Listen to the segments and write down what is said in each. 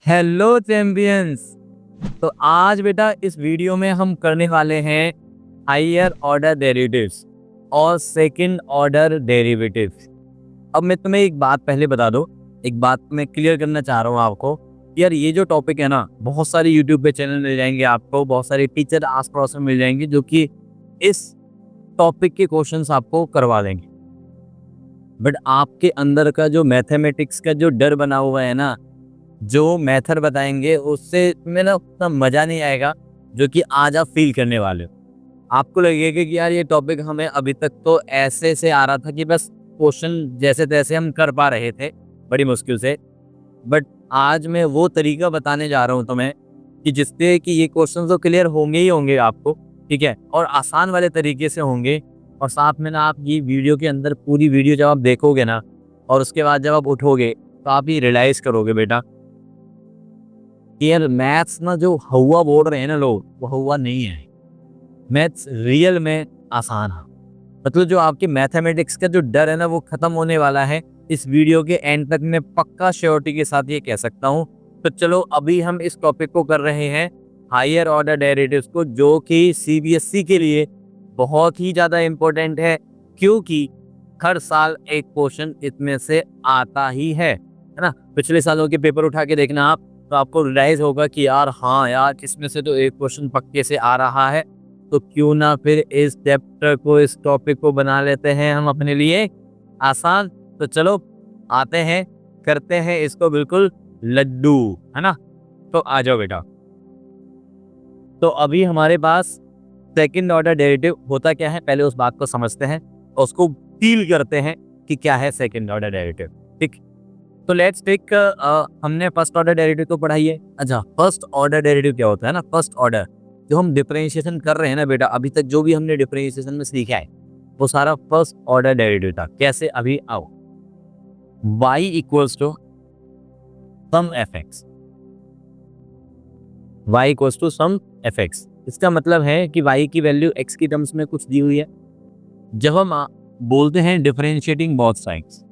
Hello champions. तो आज बेटा इस वीडियो में हम करने वाले हैं हायर ऑर्डर डेरिवेटिव्स और सेकंड ऑर्डर डेरिवेटिव्स। अब मैं तुम्हें एक बात पहले बता दूं, एक बात मैं क्लियर करना चाह रहा हूं आपको। यार ये जो टॉपिक है ना, बहुत सारे यूट्यूब पे चैनल मिल जाएंगे आपको, बहुत सारे टीचर आस पड़ोस में मिल जाएंगे जो कि इस टॉपिक के क्वेश्चंस आपको करवा देंगे। बट आपके अंदर का जो मैथमेटिक्स का जो डर बना हुआ है ना, जो मेथड बताएंगे उससे में ना उतना मज़ा नहीं आएगा जो कि आज आप फील करने वाले हो। आपको लगेगा कि यार ये टॉपिक हमें अभी तक तो ऐसे से आ रहा था कि बस क्वेश्चन जैसे तैसे हम कर पा रहे थे बड़ी मुश्किल से। बट आज मैं वो तरीका बताने जा रहा हूँ तुम्हें कि जिससे कि ये क्वेश्चन तो क्लियर होंगे ही होंगे आपको, ठीक है, और आसान वाले तरीके से होंगे। और साथ में ना आप ये वीडियो के अंदर पूरी वीडियो जब आप देखोगे ना और उसके बाद जब आप उठोगे तो आप ये रियलाइज़ करोगे बेटा कि यार मैथ्स ना जो हवा बोल रहे हैं ना लोग, वो हवा नहीं है। मैथ्स रियल में आसान है। मतलब जो आपके मैथमेटिक्स का जो डर है ना वो खत्म होने वाला है इस वीडियो के एंड तक, मैं पक्का श्योरिटी के साथ ये कह सकता हूँ। तो चलो अभी हम इस टॉपिक को कर रहे हैं हायर ऑर्डर डेरिवेटिव्स को, जो कि सीबीएसई के लिए बहुत ही ज़्यादा इम्पोर्टेंट है, क्योंकि हर साल एक क्वेश्चन इसमें से आता ही है ना। पिछले सालों के पेपर उठा के देखना आप, तो आपको रियलाइज होगा कि यार हाँ यार इसमें से तो एक क्वेश्चन पक्के से आ रहा है। तो क्यों ना फिर इस चैप्टर को, इस टॉपिक को बना लेते हैं हम अपने लिए आसान। तो चलो आते हैं, करते हैं इसको बिल्कुल लड्डू, है ना। तो आ जाओ बेटा। तो अभी हमारे पास सेकंड ऑर्डर डेरिवेटिव होता क्या है, पहले उस बात को समझते हैं और उसको फील करते हैं कि क्या है सेकंड ऑर्डर डेरिवेटिव। ठीक, तो लेट्स टेक, हमने फर्स्ट ऑर्डर डेरिवेटिव तो पढ़ाई है। अच्छा, फर्स्ट ऑर्डर डेरिवेटिव क्या होता है ना, फर्स्ट ऑर्डर जो हम डिफरेंशिएशन कर रहे हैं ना बेटा, अभी तक जो भी हमने डिफरेंशिएशन में सीखा है वो सारा फर्स्ट ऑर्डर डेरिवेटिव था। कैसे, अभी आओ। y equals to some F X, y equals to some F X. इसका मतलब है कि y की वैल्यू x की टर्म्स में कुछ दी हुई है। जब हम बोलते हैं डिफरेंशिएटिंग बोथ साइड्स,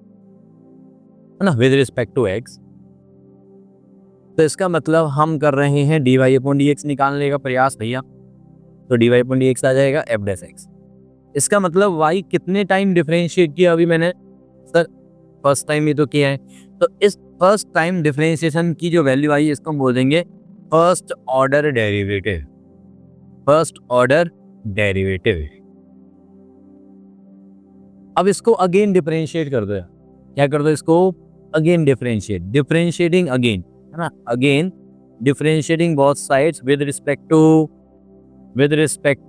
है ना, विद रिस्पेक्ट टू x, तो इसका मतलब हम कर रहे हैं dy/dx निकालने का प्रयास भैया। तो dy/dx आ जाएगा f डैश x। इसका मतलब y कितने टाइम डिफरेंशिएट किया अभी मैंने, सर फर्स्ट टाइम ही तो किया है। तो इस फर्स्ट टाइम डिफरेंशिएशन की जो वैल्यू आई इसको हम बोल देंगे first order derivative. First order derivative. अब इसको अगेन डिफरेंशिएट कर दो। क्या कर दो, इसको अगेन डिफरेंशिएट, डिफरेंशिएटिंग अगेन, है ना, again differentiating both sides with respect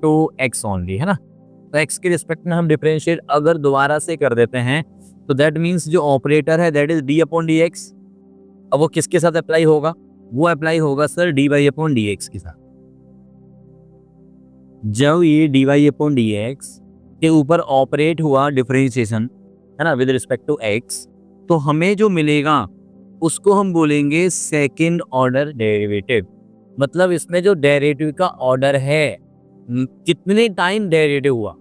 to x only, है ना। तो x के रिस्पेक्ट में हम डिफरेंशिएट अगर दोबारा से कर देते हैं तो दैट मीन्स जो ऑपरेटर है दैट इज d/dx। अब वो किसके साथ अप्लाई होगा, वो अप्लाई होगा सर dy/dx के साथ। जब ये dy/dx के ऊपर ऑपरेट हुआ डिफरेंशिएशन, है ना, विद रिस्पेक्ट टू x, तो हमें जो मिलेगा उसको हम बोलेंगे सेकंड ऑर्डर डेरिवेटिव। मतलब इसमें जो डेरिवेटिव का ऑर्डर है, कितने टाइम डेरिवेटिव हुआ,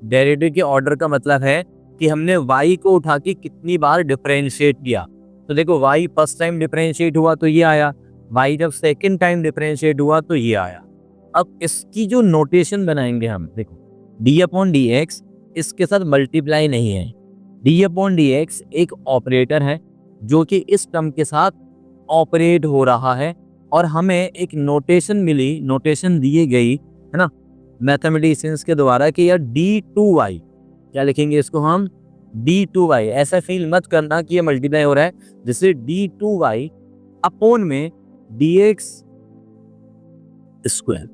डेरिवेटिव के ऑर्डर का मतलब है कि हमने y को उठा के कितनी बार डिफरेंशिएट किया। तो देखो y फर्स्ट टाइम डिफरेंशिएट हुआ तो ये आया, y जब सेकंड टाइम डिफरेंशिएट हुआ तो ये आया। अब इसकी जो नोटेशन बनाएंगे हम, देखो d/dx इसके साथ मल्टीप्लाई नहीं है। d/dx एक ऑपरेटर है जो कि इस टर्म के साथ ऑपरेट हो रहा है, और हमें एक नोटेशन मिली, नोटेशन दी गई, है ना, मैथमेटिशियंस के द्वारा कि यार d/2y, क्या लिखेंगे इसको हम, d/2y। ऐसा फील मत करना कि ये मल्टीप्लाई हो रहा है, जैसे d/2y अपॉन में dx स्क्वायर।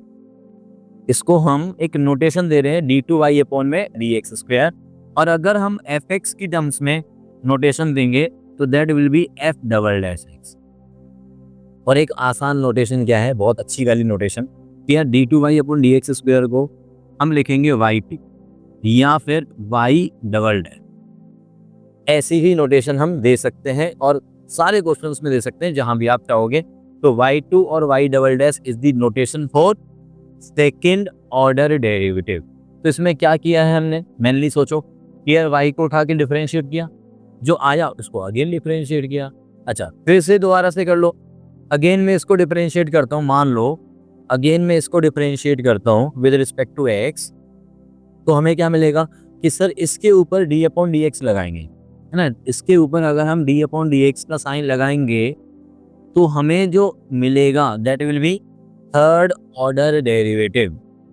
इसको हम एक नोटेशन दे रहे हैं d/2y अपॉन में dx स्क्वायर। और अगर हम fx की टर्म्स में नोटेशन देंगे तो that will be f double dash x। और एक आसान नोटेशन क्या है, बहुत अच्छी वाली नोटेशन, कि यार d/2y अपॉन dx स्क्वायर को हम लिखेंगे yt या फिर y डबल डैश। ऐसी ही नोटेशन हम दे सकते हैं और सारे क्वेश्चंस में दे सकते हैं जहां भी आप चाहोगे। तो y2 और y double dash is the notation for second order derivative. तो इसमें क्या किया है हमने, मेनली सोचो कि यार y को उठा के डिफरेंशिएट किया, जो आया उसको अगेन डिफरेंशिएट किया। अच्छा, फिर से दोबारा से कर लो, अगेन मैं इसको डिफरेंशिएट करता हूँ, मान लो अगेन मैं इसको डिफरेंशिएट करता हूँ विद रिस्पेक्ट टू एक्स, तो हमें क्या मिलेगा कि सर इसके ऊपर डी अपॉन डी एक्स लगाएंगे, है ना। इसके ऊपर अगर हम डी अपॉन डी एक्स का साइन लगाएंगे तो हमें जो मिलेगा that will be third order derivative,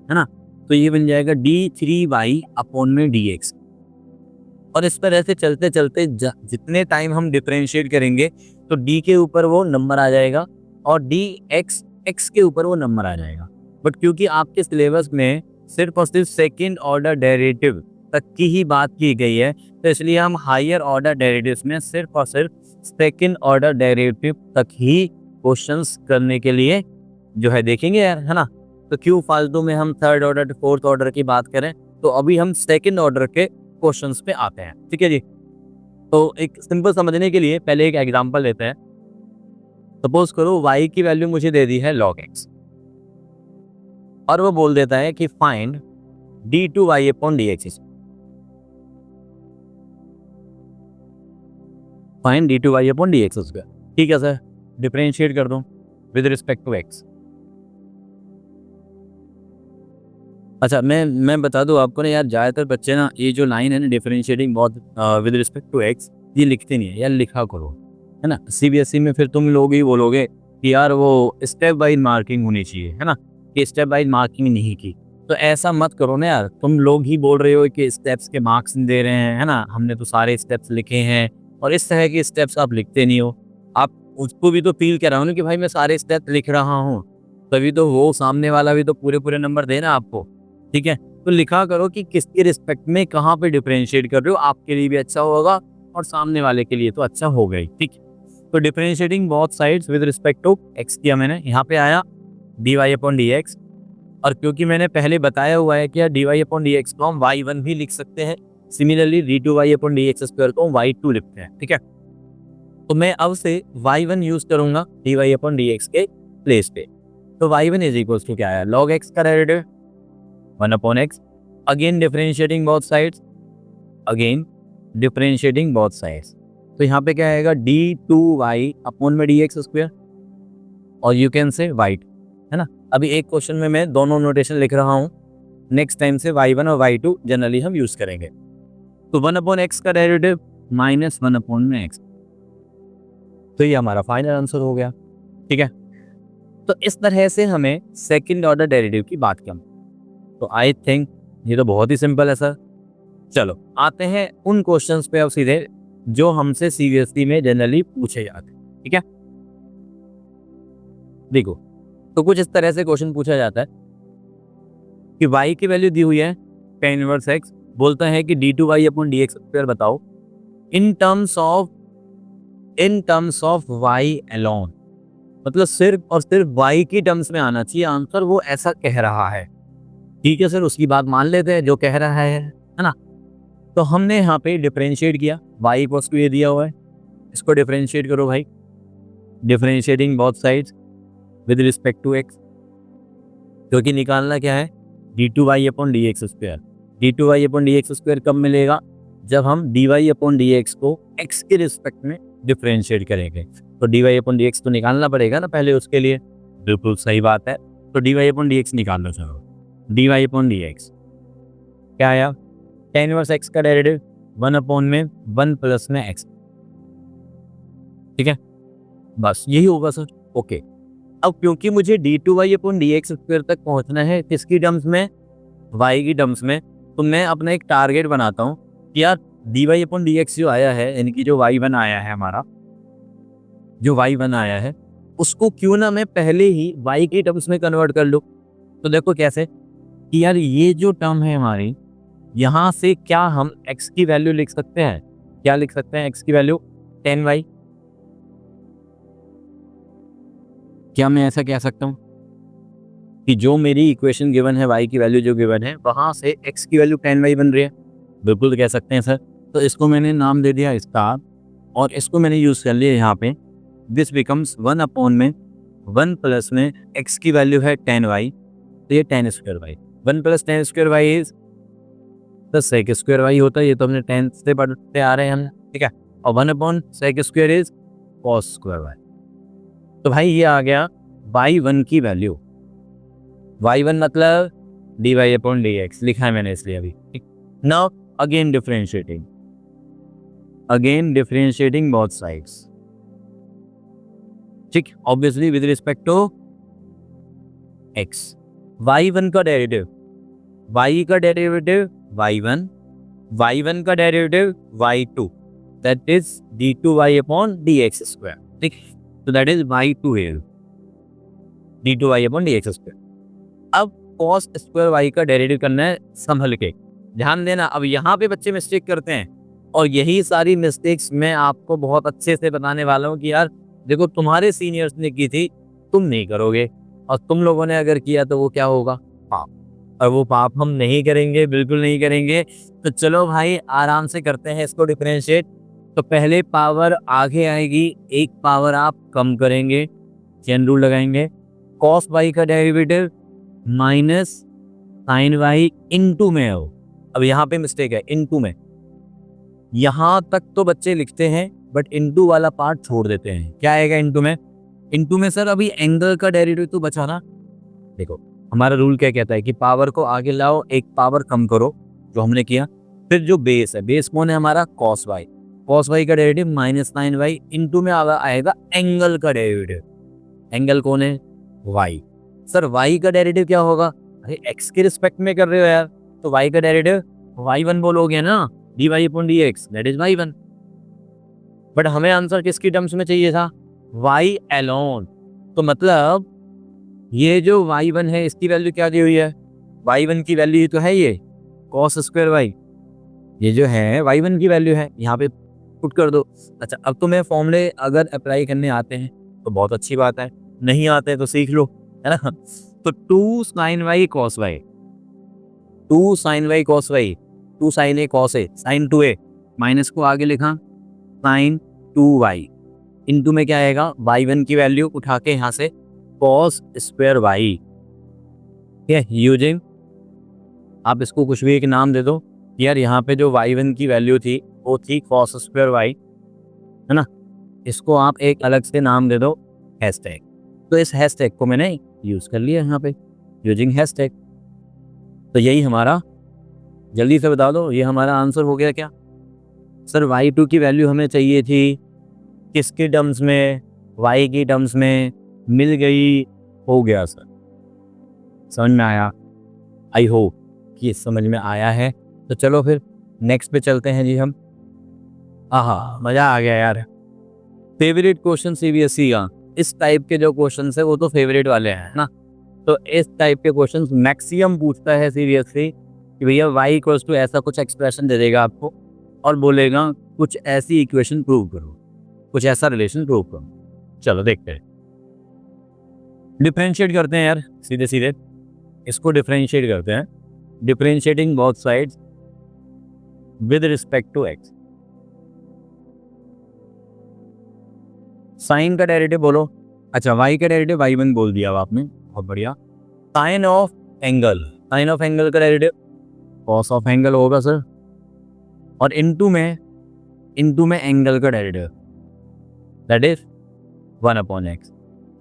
है ना। तो ये बन जाएगा डी थ्री वाई अपॉन में डी एक्स। और इस पर ऐसे चलते चलते जितने टाइम हम डिफरेंशिएट करेंगे तो डी के ऊपर वो नंबर आ जाएगा और डी एक्स एक्स के ऊपर वो नंबर आ जाएगा। बट क्योंकि आपके सिलेबस में सिर्फ और सिर्फ सेकेंड ऑर्डर डेरिवेटिव तक की ही बात की गई है, तो इसलिए हम हायर ऑर्डर डेरिवेटिव्स में सिर्फ और सिर्फ सेकेंड ऑर्डर डेरिवेटिव तक ही क्वेश्चंस करने के लिए जो है देखेंगे यार, है ना। तो क्यों फालतू में हम थर्ड ऑर्डर फोर्थ ऑर्डर की बात करें, तो अभी हम सेकेंड ऑर्डर के क्वेश्चंस पे आते हैं, ठीक है जी। तो एक सिंपल समझने के लिए पहले एक एग्जांपल लेते हैं। सपोज करो y की वैल्यू मुझे दे दी है log x और वो बोल देता है कि find d2y upon dx, find d2y upon dx square. ठीक है सर, डिफरेंशिएट कर दो विद रिस्पेक्ट टू x। अच्छा मैं बता दूं आपको ना यार, ज़्यादातर बच्चे ना ये जो लाइन है ना डिफरेंशिएटिंग बहुत विद रिस्पेक्ट टू x, ये लिखते नहीं है यार, लिखा करो, है ना। सीबीएसई में फिर तुम लोग ही बोलोगे कि यार वो स्टेप वाइज मार्किंग होनी चाहिए, है ना, कि स्टेप वाइज मार्किंग नहीं की। तो ऐसा मत करो ना यार, तुम लोग ही बोल रहे हो कि स्टेप्स के मार्क्स दे रहे हैं, है ना, हमने तो सारे स्टेप्स लिखे हैं और इस तरह के स्टेप्स आप लिखते नहीं हो। आप उसको भी तो फील कर रहा हूँ ना कि भाई मैं सारे स्टेप्स लिख रहा हूँ, तभी तो वो सामने वाला भी तो पूरे पूरे नंबर देना आपको, ठीक है। तो लिखा करो कि किसके रिस्पेक्ट में कहाँ पे डिफरेंशिएट कर रहे हो, आपके लिए भी अच्छा होगा और सामने वाले के लिए तो अच्छा हो गई, ठीक है। तो differentiating both sides with respect to X किया मैंने, यहाँ पे आया D Y upon D x. और क्योंकि मैंने पहले बताया हुआ है कि D Y upon D X को हम वाई वन भी लिख सकते हैं, similarly D two Y upon D x square को हम वाई टू लिखते हैं, ठीक है। तो मैं अब से वाई वन यूज करूंगा D Y upon D X के प्लेस पे। तो Y one is equal to क्या आया, लॉग एक्स का derivative 1 upon X, again differentiating both sides, again differentiating both sides. तो यहाँ पे क्या आएगा डी टू वाई अपॉन में डी एक्स स्क्वायर और यू कैन से वाई, है ना। अभी एक क्वेश्चन में मैं दोनों नोटेशन लिख रहा हूँ, नेक्स्ट टाइम से वाई वन और वाई टू जनरली हम यूज करेंगे। तो 1 अपॉन एक्स का डेरिवेटिव माइनस 1 अपॉन में एक्स, तो ये हमारा फाइनल आंसर हो गया, ठीक है। तो इस तरह से हमें सेकेंड ऑर्डर डेरिवेटिव की बात करनी। तो आई थिंक ये तो बहुत ही सिंपल है सर। चलो आते हैं उन क्वेश्चंस पे अब सीधे जो हमसे सीबीएसई में जनरली पूछे जाते हैं, ठीक है। देखो तो कुछ इस तरह से क्वेश्चन पूछा जाता है कि y की वैल्यू दी हुई है tan इनवर्स x, बोलता है कि d2y अपॉन dx स्क्वायर बताओ in terms of y alone, मतलब सिर्फ और सिर्फ y की टर्म्स में आना चाहिए आंसर, वो ऐसा कह रहा है, ठीक है सर। उसकी बात मान लेते हैं जो कह रहा है ना। तो हमने यहाँ पे डिफरेंशिएट किया, y इक्वल्स टू ये दिया हुआ है, इसको डिफरेंशिएट करो भाई, differentiating both sides with respect to x, क्योंकि निकालना क्या है D two Y upon D x square. D two Y upon D x square कब मिलेगा, जब हम D Y upon D X को x के रिस्पेक्ट में डिफरेंशिएट करेंगे। तो D Y upon D X तो निकालना पड़ेगा ना पहले उसके लिए, बिल्कुल सही बात है। तो D Y upon D X निकाल लो, चलो D Y upon D X क्या आया, tan इनवर्स x का डेरिवेटिव 1 अपॉन में 1 प्लस में x, ठीक है, बस यही होगा सर, ओके। अब क्योंकि मुझे D two Y upon D x square तक पहुंचना है किसकी टर्म्स में, y की टर्म्स में, तो मैं अपना एक टारगेट बनाता हूँ कि यार D Y upon D X जो आया है, यानी कि जो वाई वन आया है हमारा, जो वाई वन आया है उसको क्यों ना मैं पहले ही y की टर्म्स में कन्वर्ट कर लूँ। तो देखो कैसे कि यार ये जो टर्म है हमारी, यहाँ से क्या हम x की वैल्यू लिख सकते हैं, क्या लिख सकते हैं x की वैल्यू tan y, क्या मैं ऐसा कह सकता हूँ कि जो मेरी इक्वेशन गिवन है y की वैल्यू जो गिवन है वहाँ से x की वैल्यू tan y बन रही है, बिल्कुल कह सकते हैं सर। तो इसको मैंने नाम दे दिया स्टार और इसको मैंने यूज़ कर लिया यहाँ पे, दिस बिकम्स 1 अपॉन में 1 प्लस में x की वैल्यू है tan y, तो ये tan square y, 1 plus tan square y is plus sec square y होता है, ये तो हमने 10 से पढ़ते आ रहे हैं हम, ठीक है। और 1 upon sec square is cos square y। तो भाई ये आ गया y1 की वैल्यू, y1 मतलब dy/dx लिखा है मैंने इसलिए अभी। Now again differentiating both sides, ठीक, obviously with respect to x। y1 का डेरिवेटिव, y का डेरिवेटिव y1, y1 का derivative y2, that is d2y/dx², ठीक, तो that is y2 here, d2y/dx²। अब cos स्क्वायर y का डेरिवेटिव करना है संभल के, ध्यान देना। अब यहाँ पे बच्चे मिस्टेक करते हैं और यही सारी मिस्टेक्स मैं आपको बहुत अच्छे से बताने वाला हूँ कि यार देखो तुम्हारे सीनियर्स ने की थी, तुम नहीं करोगे, और तुम लोगों ने अगर किया तो वो क्या होगा, पाप, और वो पाप हम नहीं करेंगे, बिल्कुल नहीं करेंगे। तो चलो भाई आराम से करते हैं इसको डिफरेंशिएट। तो पहले पावर आगे आएगी, एक पावर आप कम करेंगे, चेन रूल लगाएंगे, cos y का derivative minus sine y into में हो। अब यहाँ पे मिस्टेक है, इनटू में, यहाँ तक तो बच्चे लिखते हैं बट इनटू वाला पार्ट छोड़ देते हैं। क्या आएगा इनटू में? इनटू में सर अभी एंगल का डेरिवेटिव तो बचा ना। देखो हमारा रूल क्या कहता है कि पावर को आगे लाओ, एक पावर कम करो, जो हमने किया। फिर जो बेस है, बेस कौन है हमारा, cos y, cos y का derivative minus sine y into में आएगा एंगल का डेरिवेटिव। एंगल कौन है, y। सर y का डेरिवेटिव क्या होगा, अरे x के रिस्पेक्ट में कर रहे हो यार, तो y का डेरिवेटिव y1 बोलोगे ना, dy/dx, that is y1। But हमें आंसर किसकी टर्म्स में चाहिए था, y अलोन। तो मतलब ये जो y1 है इसकी वैल्यू क्या दी हुई है, y1 की वैल्यू तो है ये cos स्क्वायर y, ये जो है y1 की वैल्यू है, यहाँ पे पुट कर दो। अच्छा अब तुम्हें फॉर्मूले अगर अप्लाई करने आते हैं तो बहुत अच्छी बात है, नहीं आते हैं तो सीख लो, है ना। तो 2 sin y cos y, 2 sin y cos y, 2 sin a cos a, sin 2a, minus को आगे लिखा sin 2y, इनटू में क्या आएगा, y1 की वैल्यू उठा के यहाँ से cos स्क्वायर y, ठीक है, यूजिंग, आप इसको कुछ भी एक नाम दे दो यार। यहाँ पे जो y1 की वैल्यू थी वो थी cos स्क्वायर y, है ना, इसको आप एक अलग से नाम दे दो हैशटैग। तो इस हैशटैग को मैंने यूज कर लिया यहाँ पे, यूजिंग हैशटैग। तो यही हमारा, जल्दी से बता दो, ये हमारा आंसर हो गया क्या। सर y2 की वैल्यू हमें चाहिए थी किसके टर्म्स में, y की टर्म्स में, मिल गई, हो गया सर। समझ में आया, आई होप कि समझ में आया है। तो चलो फिर नेक्स्ट पे चलते हैं जी हम। आहा मज़ा आ गया यार। फेवरेट क्वेश्चन सीबीएसई का, इस टाइप के जो क्वेश्चन है वो तो फेवरेट वाले हैं ना। तो इस टाइप के क्वेश्चन मैक्सिमम पूछता है सीबीएसई कि भैया y इक्वल्स टू ऐसा कुछ एक्सप्रेशन दे देगा आपको और बोलेगा कुछ ऐसी इक्वेशन प्रूव करो, कुछ ऐसा रिलेशन प्रूव करो। चलो देखते हैं, डिफरेंशिएट करते हैं यार, सीधे सीधे इसको डिफरेंशिएट करते हैं। Differentiating both sides with respect to x। Sine का डेरिवेटिव बोलो, अच्छा y का डेरिवेटिव y1 बोल दिया अब आपने, बहुत बढ़िया। Sine of angle, sine of angle का डेरिवेटिव कॉस ऑफ एंगल होगा सर, और इनटू में एंगल का डेरिवेटिव दैट इज 1/x।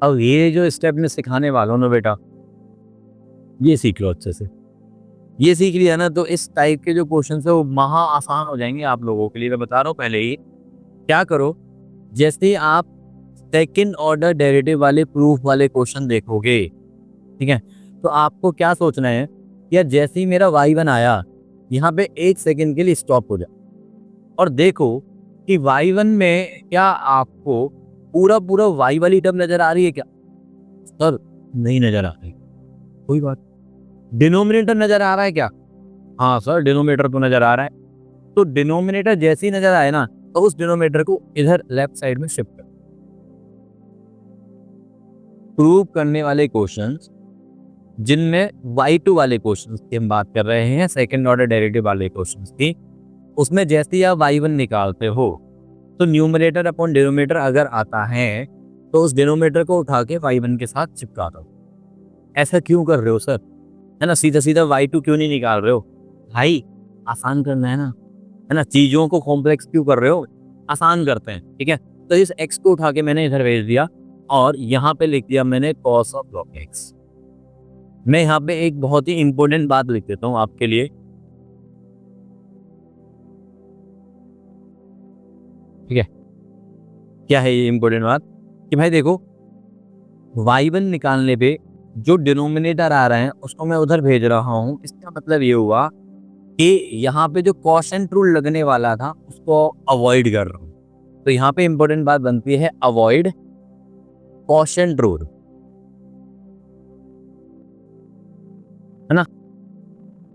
अब ये जो स्टेप में सिखाने वाला हूँ ना बेटा, ये सीख लो अच्छे से, ये सीख लिया ना तो इस टाइप के जो क्वेश्चन है वो महा आसान हो जाएंगे आप लोगों के लिए। मैं बता रहा हूँ पहले ही, क्या करो, जैसे आप सेकंड ऑर्डर डेरिवेटिव वाले प्रूफ वाले क्वेश्चन देखोगे, ठीक है, तो आपको क्या सोचना है, या जैसे ही मेरा y1 आया यहाँ पे 1 सेकंड के लिए स्टॉप हो जाए और देखो कि y1 में क्या आपको पूरा y वाली टर्म नजर आ रही है क्या। सर नहीं नजर आ रही, कोई बात। डिनोमिनेटर नजर आ रहा है क्या, हाँ सर डिनोमिनेटर तो नजर आ रहा है। तो डिनोमिनेटर जैसे ही नजर आए ना तो उस डिनोमिनेटर को इधर लेफ्ट साइड में शिफ्ट कर। प्रूव करने वाले क्वेश्चंस जिनमें y2 वाले क्वेश्चंस की हम बात कर रहे हैं, सेकंड ऑर्डर डेरिवेटिव वाले क्वेश्चंस की, उसमें जैसे ही आप y1 निकालते हो तो न्यूमरेटर अपॉन डिनोमिनेटर अगर आता है तो उस डिनोमिनेटर को उठा के y1 के साथ चिपका दो। ऐसा क्यों कर रहे हो सर, है ना, सीधा सीधा y2 क्यों नहीं निकाल रहे हो भाई, आसान करना है ना, चीज़ों को कॉम्प्लेक्स क्यों कर रहे हो, आसान करते हैं, ठीक है। तो इस x को उठा के मैंने इधर भेज दिया और यहाँ पे लिख दिया मैंने cos ऑफ log x। मैं यहाँ पे एक बहुत ही इंपॉर्टेंट बात लिख देता हूँ आपके लिए, ठीक है। क्या है ये इंपॉर्टेंट बात कि भाई देखो y1 निकालने पे जो डिनोमिनेटर आ रहा है उसको मैं उधर भेज रहा हूँ। इसका मतलब ये हुआ कि यहाँ पे जो क्वोशिएंट रूल लगने वाला था उसको अवॉइड कर रहा हूँ। तो यहाँ पे इंपॉर्टेंट बात बनती है अवॉइड क्वोशिएंट रूल, है ना।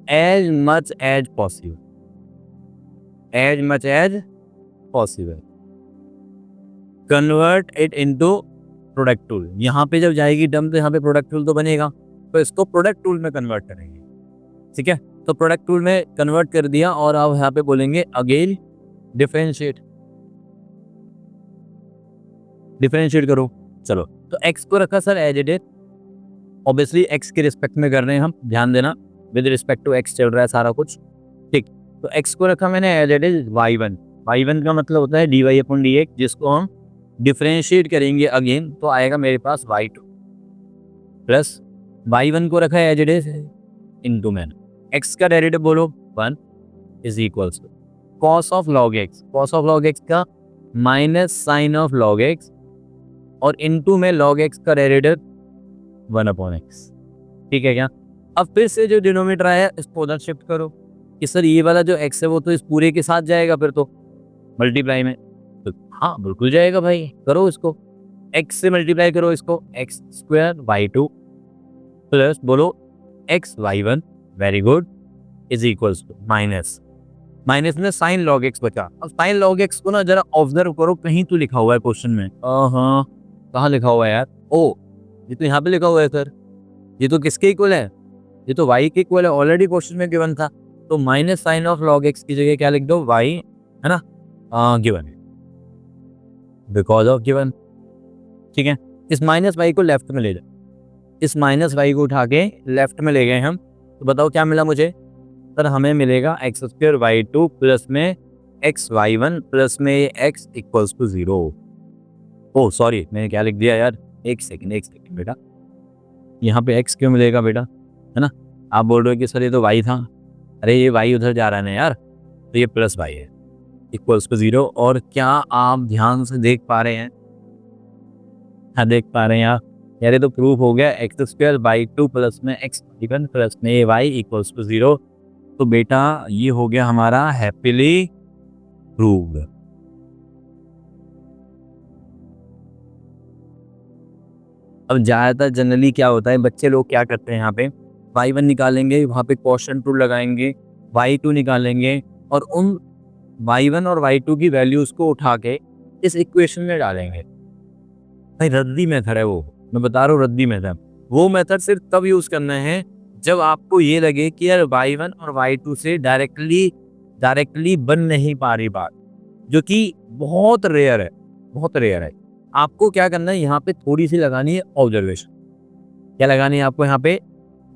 As much as possible, as much as possible convert it into product tool. यहाँ पे जब जाएगी टर्म तो यहाँ पे प्रोडक्ट टूल तो बनेगा, तो इसको प्रोडक्ट टूल में कन्वर्ट करेंगे, ठीक है। तो प्रोडक्ट टूल में कन्वर्ट कर दिया और अब यहाँ पे बोलेंगे अगेन डिफरेंशिएट, डिफरेंशिएट करो। चलो तो x को रखा sir as it is, obviously x के रिस्पेक्ट में कर रहे हैं हम, ध्यान देना विद रिस्पेक्ट टू x चल रहा है सारा कुछ, ठीक। तो x को रखा मैंने as it is y1। y1 का मतलब होता है dy/dx, जिसको हम डिफरेंशिएट करेंगे अगेन तो आएगा मेरे पास y2 प्लस y1 को रखा है एज इट इज इनटू मैंने x का डेरिवेटिव बोलो 1 is equals to cos of log x, cos of log x का minus sine of log x और इनटू में log x का डेरिवेटिव 1/x, ठीक है क्या। अब फिर से जो डिनोमिनेटर आया इसको उधर शिफ्ट करो कि सर ये वाला जो x है वो तो इस पूरे के साथ जाएगा फिर तो मल्टीप्लाई में, तो हाँ बिल्कुल जाएगा भाई, करो इसको x से मल्टीप्लाई करो इसको, x² y2 प्लस बोलो x y1, very good, is equals to minus minus में साइन log x बचा। अब साइन log x को ना जरा ऑब्जर्व करो, कहीं तो लिखा हुआ है क्वेश्चन में, हाँ कहाँ लिखा हुआ है यार, ओ ये तो यहाँ पे लिखा हुआ है सर, ये तो किसके इक्वल है, ये तो y के इक्वल है, ऑलरेडी क्वेश्चन में गिवन था। तो minus sine of log x की जगह क्या लिख दो y, है ना, गिवन है बिकॉज ऑफ गिवन, ठीक है। इस माइनस y को लेफ्ट में ले जाओ, इस माइनस y को उठा के लेफ्ट में ले गए हम, तो बताओ क्या मिला मुझे सर, हमें मिलेगा x² y2 प्लस में x y1 प्लस में x equals to 0। Oh sorry मैंने क्या लिख दिया यार, एक सेकंड बेटा, यहाँ पे x क्यों मिलेगा बेटा, है ना। आप बोल रहे हो कि सर ये तो y था, अरे ये y उधर जा रहा है ना यार, तो ये प्लस y है इक्वल्स टू 0। और क्या आप ध्यान से देख पा रहे हैं, हाँ देख पा रहे हैं आप यार, ये तो प्रूफ हो गया x² y2 प्लस में x y1 प्लस में y इक्वल्स टू 0। तो बेटा ये हो गया हमारा हैप्पीली प्रूव्ड। अब ज़्यादातर जनरली क्या होता है, बच्चे लोग क्या करते हैं, यहाँ पे y1 निकालेंगे, वहाँ पे क्वोशिएंट रूल लगाएंगे, y2 निकालेंगे और उन y1 और y2 की वैल्यूज़ को उठा के इस इक्वेशन में डालेंगे। भाई रद्दी मेथड है वो, मैं बता रहा हूँ रद्दी मेथड। वो मेथड सिर्फ तब यूज़ करना है जब आपको ये लगे कि यार y1 और y2 से डायरेक्टली बन नहीं पा रही बात, जो कि बहुत रेयर है, बहुत रेयर है। आपको क्या करना है, यहाँ पे थोड़ी सी लगानी है ऑब्जर्वेशन। क्या लगानी है आपको, यहाँ पे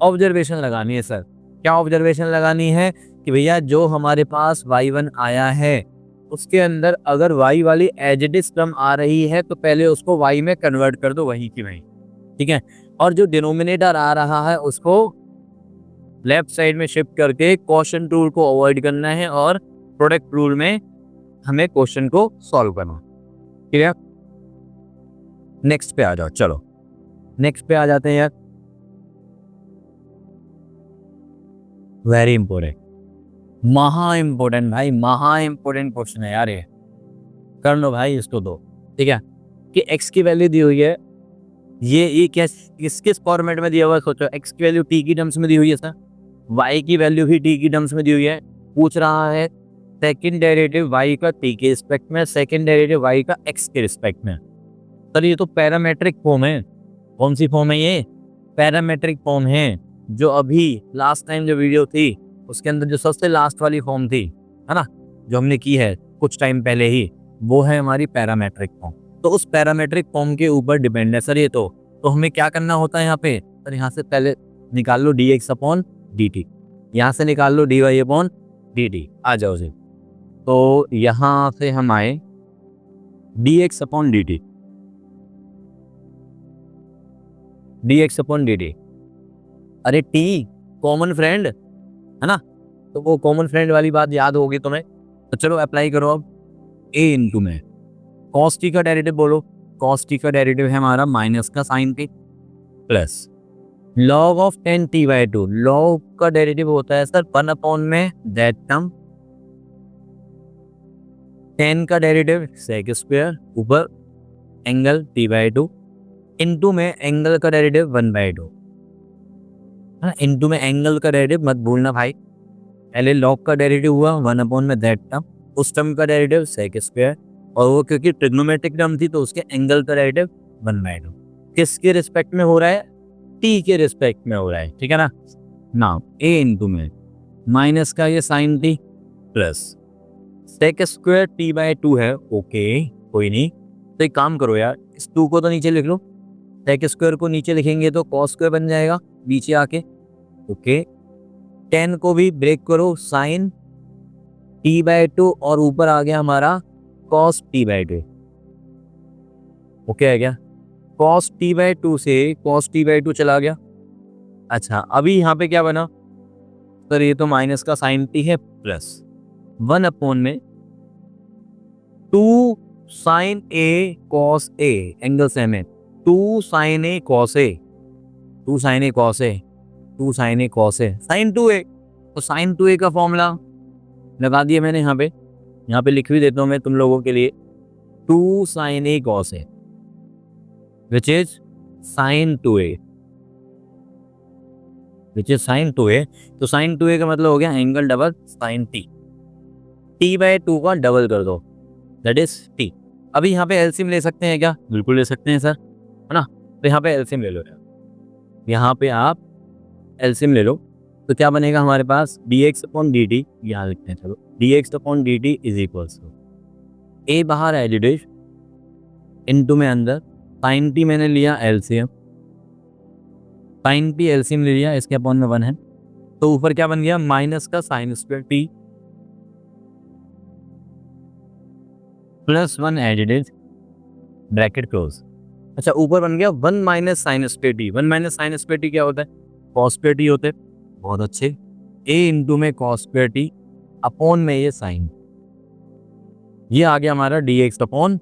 ऑब्जर्वेशन लगानी है सर। क्या ऑब्जर्वेशन लगानी है कि भैया जो हमारे पास y1 आया है उसके अंदर अगर y वाली एज इट इज टर्म आ रही है तो पहले उसको y में कन्वर्ट कर दो वहीं की वहीं, ठीक है। और जो डिनोमिनेटर आ रहा है उसको लेफ्ट साइड में शिफ्ट करके क्वोशिएंट रूल को अवॉइड करना है और प्रोडक्ट रूल में हमें क्वेश्चन को सॉल्व करना, ठीक है। नेक्स्ट पे आ जाओ, चलो नेक्स्ट पे आ जाते हैं यार, वेरी इंपॉर्टेंट, महा इंपॉर्टेंट भाई, महा इंपॉर्टेंट क्वेश्चन है यार, ये कर लो भाई इसको दो, ठीक है। कि x की वैल्यू दी हुई है, ये क्या किस फॉर्मेट में दिया हुआ है सोचो, x की वैल्यू t की टर्म्स में दी हुई है सर, y की वैल्यू भी t की टर्म्स में दी हुई है। पूछ रहा है सेकंड डेरिवेटिव y का t के रिस्पेक्ट में, सेकंड डेरिवेटिव y का x के रिस्पेक्ट में। सर ये तो पैरामेट्रिक फॉर्म है, कौन सी फॉर्म है ये, पैरामेट्रिक फॉर्म है, जो अभी लास्ट टाइम जो वीडियो थी उसके अंदर जो सबसे लास्ट वाली फॉर्म थी, है ना, जो हमने की है कुछ टाइम पहले ही, वो है हमारी पैरामेट्रिक फॉर्म। तो उस पैरामेट्रिक फॉर्म के ऊपर डिपेंड है सर ये तो हमें क्या करना होता है यहाँ पे सर, यहाँ से पहले निकाल लो dx/dt, यहाँ से निकाल लो dy/dt, आ जाओ जी। तो यहाँ से हम आए dx/dt, dx अपॉन dt। अरे t कॉमन फ्रेंड है ना, तो वो कॉमन फ्रेंड वाली बात याद होगी तुम्हें। तो चलो अप्लाई करो अब a इंटू में cos t का डेरिवेटिव बोलो। cos t का डेरिवेटिव है हमारा माइनस का sine t plus log of 10t/2। log का डेरिवेटिव होता है सर 1 अपॉन में दैट टर्म 10 का डेरिवेटिव सेक स्क्वायर ऊपर एंगल t/2 इनटू में एंगल का डेरिवेटिव 1/2 है, इनटू में एंगल का डेरिवेटिव मत भूलना भाई। पहले लॉग का डेरिवेटिव हुआ 1 अपॉन में दैट टर्म, उस टर्म का डेरिवेटिव सेक स्क्वायर, और वो क्योंकि ट्रिग्नोमेट्रिक टर्म थी तो उसके एंगल का डेरिवेटिव 1/2। किसके रिस्पेक्ट में हो रहा है? टी के रिस्पेक्ट में हो रहा है, ठीक है ना। नाउ ए इंटू में माइनस का ये sine t plus sec square t/2 है। ओके कोई नहीं, तो एक काम करो यार, इस 2 को तो नीचे लिख लो, सेक स्क्वायर को नीचे लिखेंगे तो कॉस स्क्वायर बन जाएगा नीचे आके। ओके 10 को भी ब्रेक करो, साइन t/2 और ऊपर आ गया हमारा कॉस t/2। ओके है क्या? कॉस t/2 से कॉस t/2 चला गया। अच्छा अभी यहाँ पे क्या बना सर? ये तो माइनस का साइन t है प्लस 1 अपॉन में 2 sine a cos a, angle same है 2 sine a cos a, 2 sine a cos a, 2 sine a cos a, sine 2a। तो साइन 2a का फॉर्मूला लगा दिया मैंने यहाँ पे लिख भी देता हूँ मैं तुम लोगों के लिए। 2 sine a cos a which is sin 2a, which is sin 2a। तो sin 2a का मतलब हो गया angle double sin t, t/2 का डबल कर दो दैट इज t। अभी यहाँ पे एलसीएम ले सकते हैं क्या? बिल्कुल ले सकते हैं सर, है ना। तो यहाँ पे एलसीएम ले लो यार, यहाँ पे आप एलसीएम ले लो तो क्या बनेगा हमारे पास? dx अपॉन dt, यहाँ लिखते हैं चलो, dx upon dt is equals to a बाहर है डिडेश इनटू में अंदर साइन टी मैंने लिया एलसीएम, साइन टी एलसीएम ले लिया, इसके अपॉन में 1 है, तो ऊपर क्या बन गया? माइनस का sine square T plus 1 added bracket close. अच्छा ऊपर बन गया 1 minus sine square T. 1 minus sine square T क्या होता है? कॉस स्क्वायर टी होते हैं। बहुत अच्छे, a इंटू में कॉस स्क्वायर टी अपॉन में ये साइन, ये आ गया हमारा dx अपॉन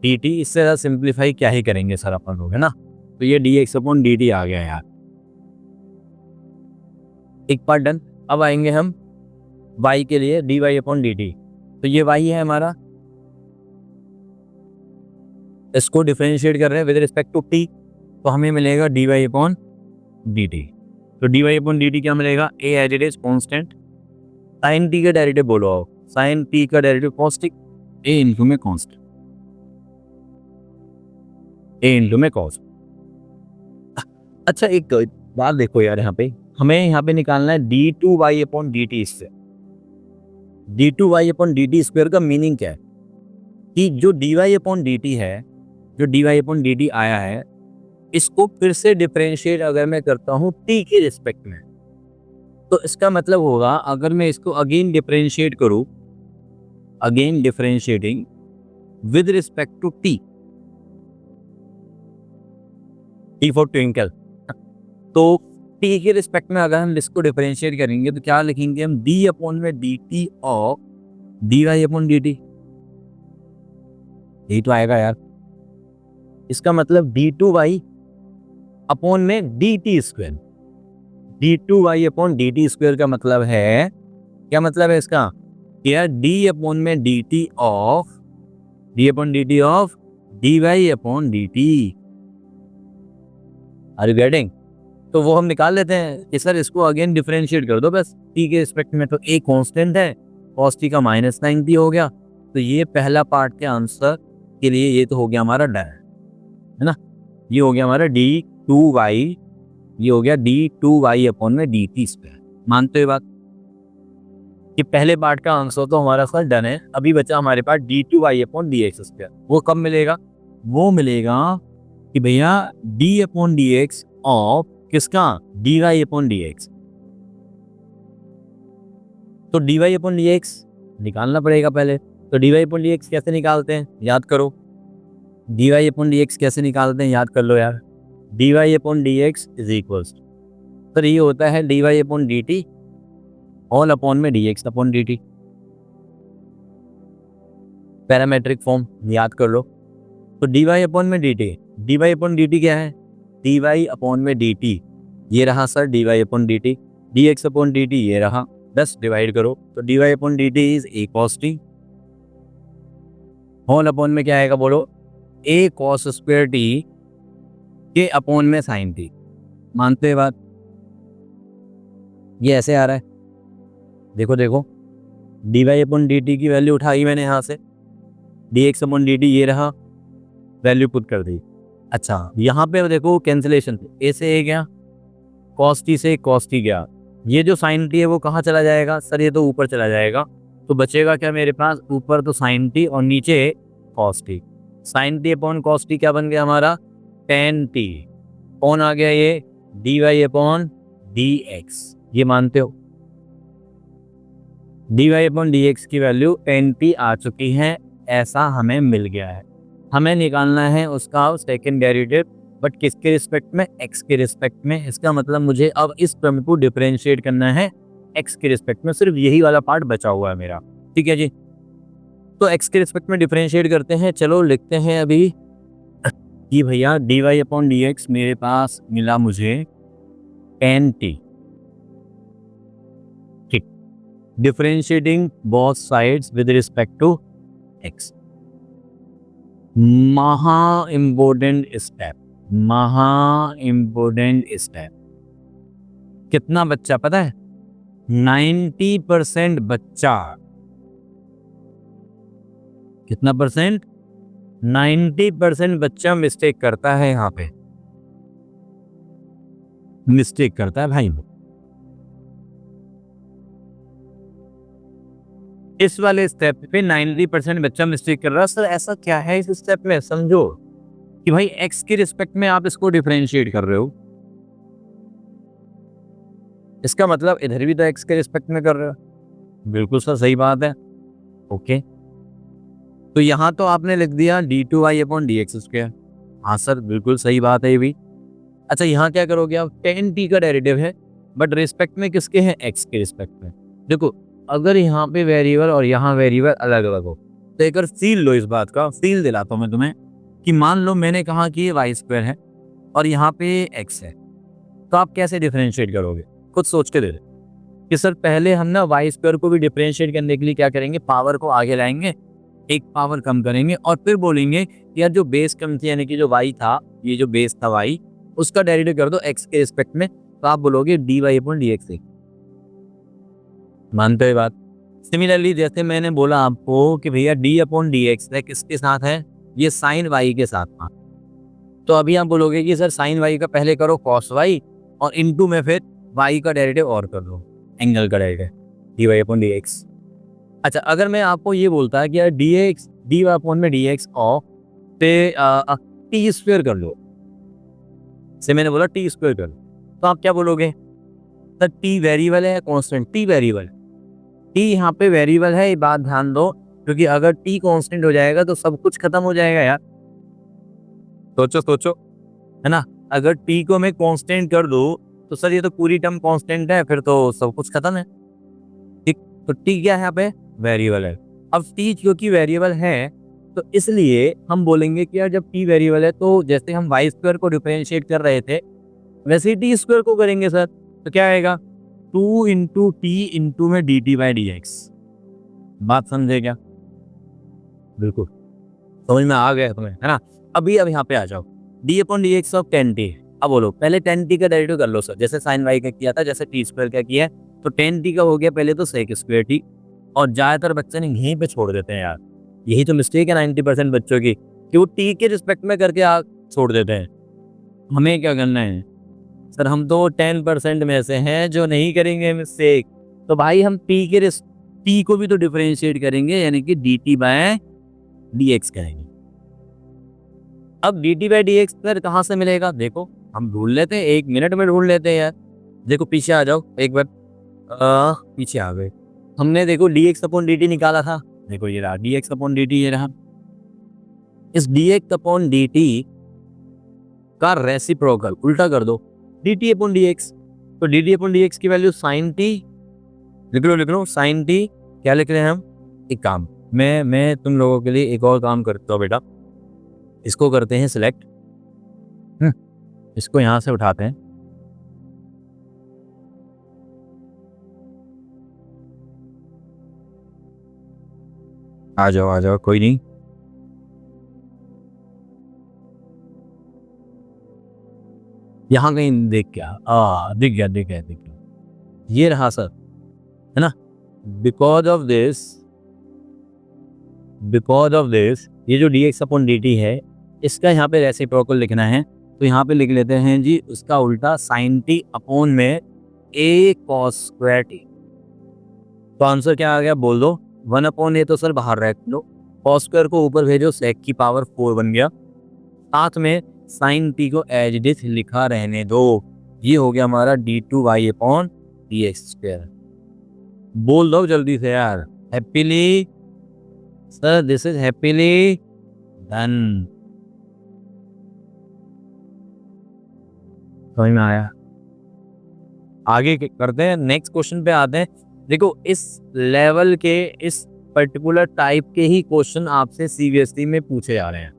dt। इससे ज़्यादा सिंप्लीफाई क्या ही करेंगे सर अपन लोग, है ना। तो ये dx अपॉन dt आ गया यार, एक पार्ट डन। अब आएंगे हम y के लिए, dy अपॉन dt। तो ये y है हमारा, इसको डिफरेंशिएट कर रहे हैं विद रिस्पेक्ट टू t, तो हमें मिलेगा dy अपॉन dt। तो dy अपॉन dt क्या मिलेगा? a as it is constant, sine t का डेरिवेटिव बोलो आओ, साइन t का डेरिवेटिव कॉस्टिक, a इंटू में कॉन्स्टेंट, a इंटू में कॉस। अच्छा एक बात देखो यार, हमें यहाँ पे निकालना है d2y अपॉन dt। इससे d2y अपॉन dt स्क्वायर का मीनिंग क्या है? कि जो dy अपॉन dt है, जो dy अपॉन dt आया है, इसको फिर से डिफरेंशिएट अगर मैं करता हूँ t के रिस्पेक्ट में, तो इसका मतलब होगा अगर मैं इसको अगेन डिफरेंशिएट करूँ, again differentiating with respect to t, t for twinkle, तो t के रिस्पेक्ट में अगर हम इसको डिफरेंशिएट करेंगे तो क्या लिखेंगे हम? d अपॉन में dt of dy upon dt। यही तो आएगा यार, इसका मतलब d2y अपॉन में dt square, d2y upon dt square का मतलब है, क्या मतलब है इसका? यार d अपॉन में dt of dy upon dt। Are you getting? तो वो हम निकाल लेते हैं कि सर इसको अगेन डिफरेंशिएट कर दो बस t के रिस्पेक्ट में। तो a कांस्टेंट है, cos t का माइनस 90 हो गया। तो ये पहला पार्ट के आंसर के लिए ये तो हो गया हमारा डन, है ना। ये हो गया हमारा d2y, ये हो गया d2y अपॉन में dt स्क्वायर। मानते हो बात कि पहले पार्ट का आंसर तो हमारा सर डन है। अभी बचा हमारे पास d2y अपॉन dx स्क्वायर। वो कब मिलेगा? वो मिलेगा कि भैया d अपॉन dx ऑफ किसका? dy upon dx। तो dy अपॉन dx निकालना पड़ेगा पहले। तो dy अपॉन dx कैसे निकालते हैं? याद करो, dy अपॉन dx कैसे निकालते हैं? याद कर लो यार। D Y upon D X is equal, sir ये होता है D Y upon D T all upon में D x upon D T. Parametric form याद कर लो। तो डी वाई अपॉन में D Y upon D T क्या है, डी वाई अपॉन में डी टी, ये रहा sir D Y upon D T, D x upon D T ये रहा, 10 डिवाइड करो तो D Y upon D t is a cos t, whole upon में क्या आएगा बोलो, ए कॉस स्क्वायर टी के अपॉन में साइन टी। मानते हैं बात, ये ऐसे आ रहा है, देखो देखो d Y upon D t की वैल्यू उठाई मैंने यहाँ से, d x upon D T ये रहा, वैल्यू पुट कर दी। अच्छा यहाँ पे देखो कैंसिलेशन, ए से ए गया, कॉस टी से कॉस टी गया, ये जो साइन टी है वो कहाँ चला जाएगा सर, ये तो ऊपर चला जाएगा, तो बचेगा क्या मेरे पास, ऊपर तो साइन टी और नीचे cos t. Sine t upon cos t क्या बन गया हमारा, टेन टी, कौन आ गया ये, d Y upon D x, ये मानते हो। D Y upon D x की वैल्यू टेन टी आ चुकी है, ऐसा हमें मिल गया है। हमें निकालना है उसका सेकेंड डेरिवेटिव, बट किसके रिस्पेक्ट में, एक्स के रिस्पेक्ट में। इसका मतलब मुझे अब इस टर्म को डिफरेंशिएट करना है एक्स के रिस्पेक्ट में, सिर्फ यही वाला पार्ट बचा हुआ है मेरा, ठीक है जी। तो एक्स के रिस्पेक्ट में डिफरेंशिएट करते हैं, चलो लिखते हैं अभी कि भैया d Y upon D x मेरे पास मिला मुझे टेन टी, ठीक, differentiating both sides with respect to x. महा इम्पोर्टेंट स्टेप, महा इम्पोर्टेंट स्टेप। कितना बच्चा पता है, 90% बच्चा, कितना परसेंट, 90% बच्चा मिस्टेक करता है, यहाँ पे मिस्टेक करता है भाई। इस वाले स्टेप पे 90% बच्चा मिस्टेक कर रहा है। सर ऐसा क्या है इस स्टेप में, समझो कि भाई एक्स के रिस्पेक्ट में आप इसको डिफरेंशिएट कर रहे हो, इसका मतलब इधर भी तो एक्स के रिस्पेक्ट में कर रहे हो, बिल्कुल सर सही बात है, ओके। तो यहाँ तो आपने लिख दिया d two Y upon D x square, हाँ सर बिल्कुल सही बात है ये भी। अच्छा यहाँ क्या करोगे आप, टेन टी का डेरिवेटिव है बट रिस्पेक्ट में किसके हैं, एक्स के रिस्पेक्ट में। देखो अगर यहाँ पे वेरिएबल और यहाँ वेरिएबल अलग अलग हो तो एक बार फील लो, इस बात का फील दिलाता हूँ मैं तुम्हें कि मान लो मैंने कहा कि ये वाई स्क्वायर है और यहाँ पे एक्स है, तो आप कैसे डिफरेंशिएट करोगे, खुद सोच के दे दे कि सर पहले हम ना वाई स्क्वायर को भी डिफरेंशिएट करने के लिए क्या करेंगे, पावर को आगे लाएंगे, एक पावर कम करेंगे और फिर बोलेंगे यार जो बेस कम थी यानी कि जो वाई था, ये जो बेस था वाई, उसका डेरिवेटिव कर दो एक्स के रिस्पेक्ट में, तो आप बोलोगे d Y upon D x. मानते हो बात। सिमिलरली जैसे मैंने बोला आपको कि भैया डी अपॉन डी एक्स है किसके साथ है, ये साइन वाई के साथ था, तो अभी आप बोलोगे कि सर साइन वाई का पहले करो कॉस वाई और इनटू में फिर वाई का डेरिवेटिव और कर दो, एंगल का derivative d Y upon D x. अच्छा अगर मैं आपको ये बोलता है कि यार d x d Y upon में डी एक्स और टी स्क्वायर कर लो, से मैंने बोला टी स्क्वायर कर लो, तो आप क्या बोलोगे, सर टी वेरिएबल है कांस्टेंट, टी वेरिएबल, टी यहाँ पे वेरिएबल है, ये बात ध्यान दो, क्योंकि अगर टी कांस्टेंट हो जाएगा तो सब कुछ खत्म हो जाएगा यार, सोचो सोचो, है ना। अगर टी को मैं कांस्टेंट कर दूं तो सर ये तो पूरी टर्म कांस्टेंट है, फिर तो सब कुछ खत्म है, ठीक। तो टी क्या है यहाँ पे, वेरिएबल है। अब टी क्योंकि वेरिएबल है तो इसलिए हम बोलेंगे कि यार जब टी वेरिएबल है तो जैसे हम वाई स्क्वायर को डिफरेंशिएट कर रहे थे वैसे ही टी स्क्वायर को करेंगे सर, तो क्या आएगा 2 इंटू टी इंटू में D t by d x. बात समझे क्या, बिल्कुल समझ में आ गया तुम्हें, है ना। अभी अब यहाँ पे आ जाओ, D upon D x of ten T. अब बोलो पहले टेन टी का डेरिवेटिव कर लो सर, जैसे साइन वाई का किया था, जैसे टी स्क्वायर का किया है, तो टेन टी का हो गया पहले तो सेक स्क्वायर टी, और ज़्यादातर बच्चे ने यहीं पे छोड़ देते हैं यार, यही तो मिस्टेक है 90% बच्चों की कि वो टी के रिस्पेक्ट में करके छोड़ देते हैं। हमें क्या करना है सर, हम तो 10% में से हैं जो नहीं करेंगे मिस्टेक, तो भाई हम टी को भी तो डिफरेंशिएट करेंगे, यानी कि d t by d x करेंगे। अब d t by d x sir कहाँ से मिलेगा, देखो हम ढूंढ लेते हैं, 1 मिनट में ढूंढ लेते हैं यार। देखो पीछे आ जाओ एक बार, पीछे आ गए, हमने देखो D x upon D T निकाला था, देखो ये रहा D x upon D T, ये रहा। इस D x upon D T का रेसिप्रोकल उल्टा कर दो D T upon D X. तो D T upon D x की वैल्यू साइन टी लिख लो साइन टी। क्या लिख रहे हैं हम? एक काम मैं तुम लोगों के लिए एक और काम करता हूँ बेटा, इसको करते हैं सिलेक्ट, इसको यहां से उठाते हैं, आ जाओ कोई नहीं। यहां कहीं देख क्या दिख गया ये रहा सर, है ना। बिकॉज ऑफ दिस ये जो D x upon D T है इसका यहाँ पे रेसिप्रोकल लिखना है, तो यहाँ पे लिख लेते हैं जी उसका उल्टा साइन टी अपॉन में ए कॉस स्क्वायर टी। तो आंसर क्या आ गया बोल दो? 1 अपॉन ए तो सर बाहर रख लो, कॉस स्क्वायर को ऊपर भेजो, सेक की पावर 4 बन गया, साथ में साइन टी को एज इट इज लिखा रहने दो। ये हो गया हमारा d two Y upon D x square. बोल दो जल्दी से यार, happily sir, this is happily done. समझ में आया? आगे करते हैं, नेक्स्ट क्वेश्चन पे आते हैं। देखो इस लेवल के इस पर्टिकुलर टाइप के ही क्वेश्चन आपसे सीबीएसई में पूछे जा रहे हैं,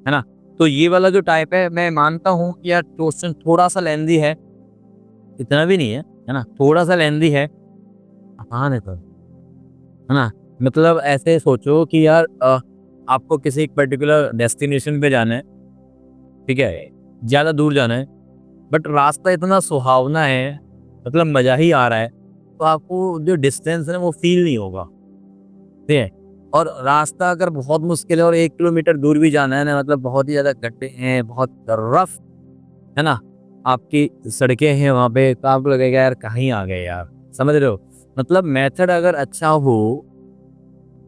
है ना। तो ये वाला जो टाइप है, मैं मानता हूँ कि यार क्वेश्चन थोड़ा सा लेंदी है, इतना भी नहीं है ना, थोड़ा सा लेंदी है, आसान है सर, है ना। मतलब ऐसे सोचो कि यार आपको किसी एक पर्टिकुलर डेस्टिनेशन पे जाना है, ठीक है, ज़्यादा दूर जाना है, बट रास्ता इतना सुहावना है, मतलब मज़ा ही आ रहा है, तो आपको जो डिस्टेंस है वो फील नहीं होगा, ठीक है। और रास्ता अगर बहुत मुश्किल है और 1 किलोमीटर दूर भी जाना है ना, मतलब बहुत ही ज़्यादा गड्ढे हैं, बहुत रफ, है ना, आपकी सड़कें हैं वहाँ पे, तो आपको लगेगा यार कहीं आ गए यार, समझ रहे हो। मतलब मेथड अगर अच्छा हो,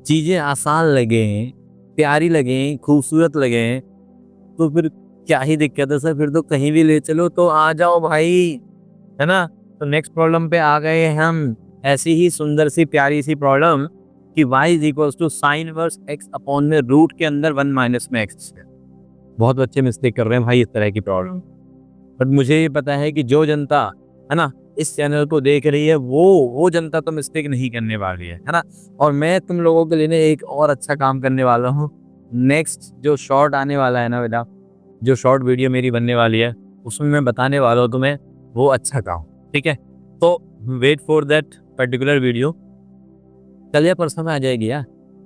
चीज़ें आसान लगें, प्यारी लगें, खूबसूरत लगें, तो फिर क्या ही दिक्कत है सर, फिर तो कहीं भी ले चलो। तो आ जाओ भाई, है ना। तो नेक्स्ट प्रॉब्लम पे आ गए हम, ऐसी ही सुंदर सी प्यारी सी प्रॉब्लम कि y is equal to sine inverse x upon में रूट के अंदर 1 माइनस में x। बहुत बच्चे मिस्टेक कर रहे हैं भाई इस तरह की प्रॉब्लम, बट मुझे ये पता है कि जो जनता, है ना, इस चैनल को देख रही है वो जनता तो मिस्टेक नहीं करने वाली है ना। और मैं तुम लोगों के लिए एक और अच्छा काम करने वाला हूँ। नेक्स्ट जो शॉर्ट आने वाला है ना बेटा, जो शॉर्ट वीडियो मेरी बनने वाली है, उसमें मैं बताने वाला हूँ तुम्हें वो अच्छा काम, ठीक है। तो wait for that particular video, कल या परसों में आ जाएगी यार,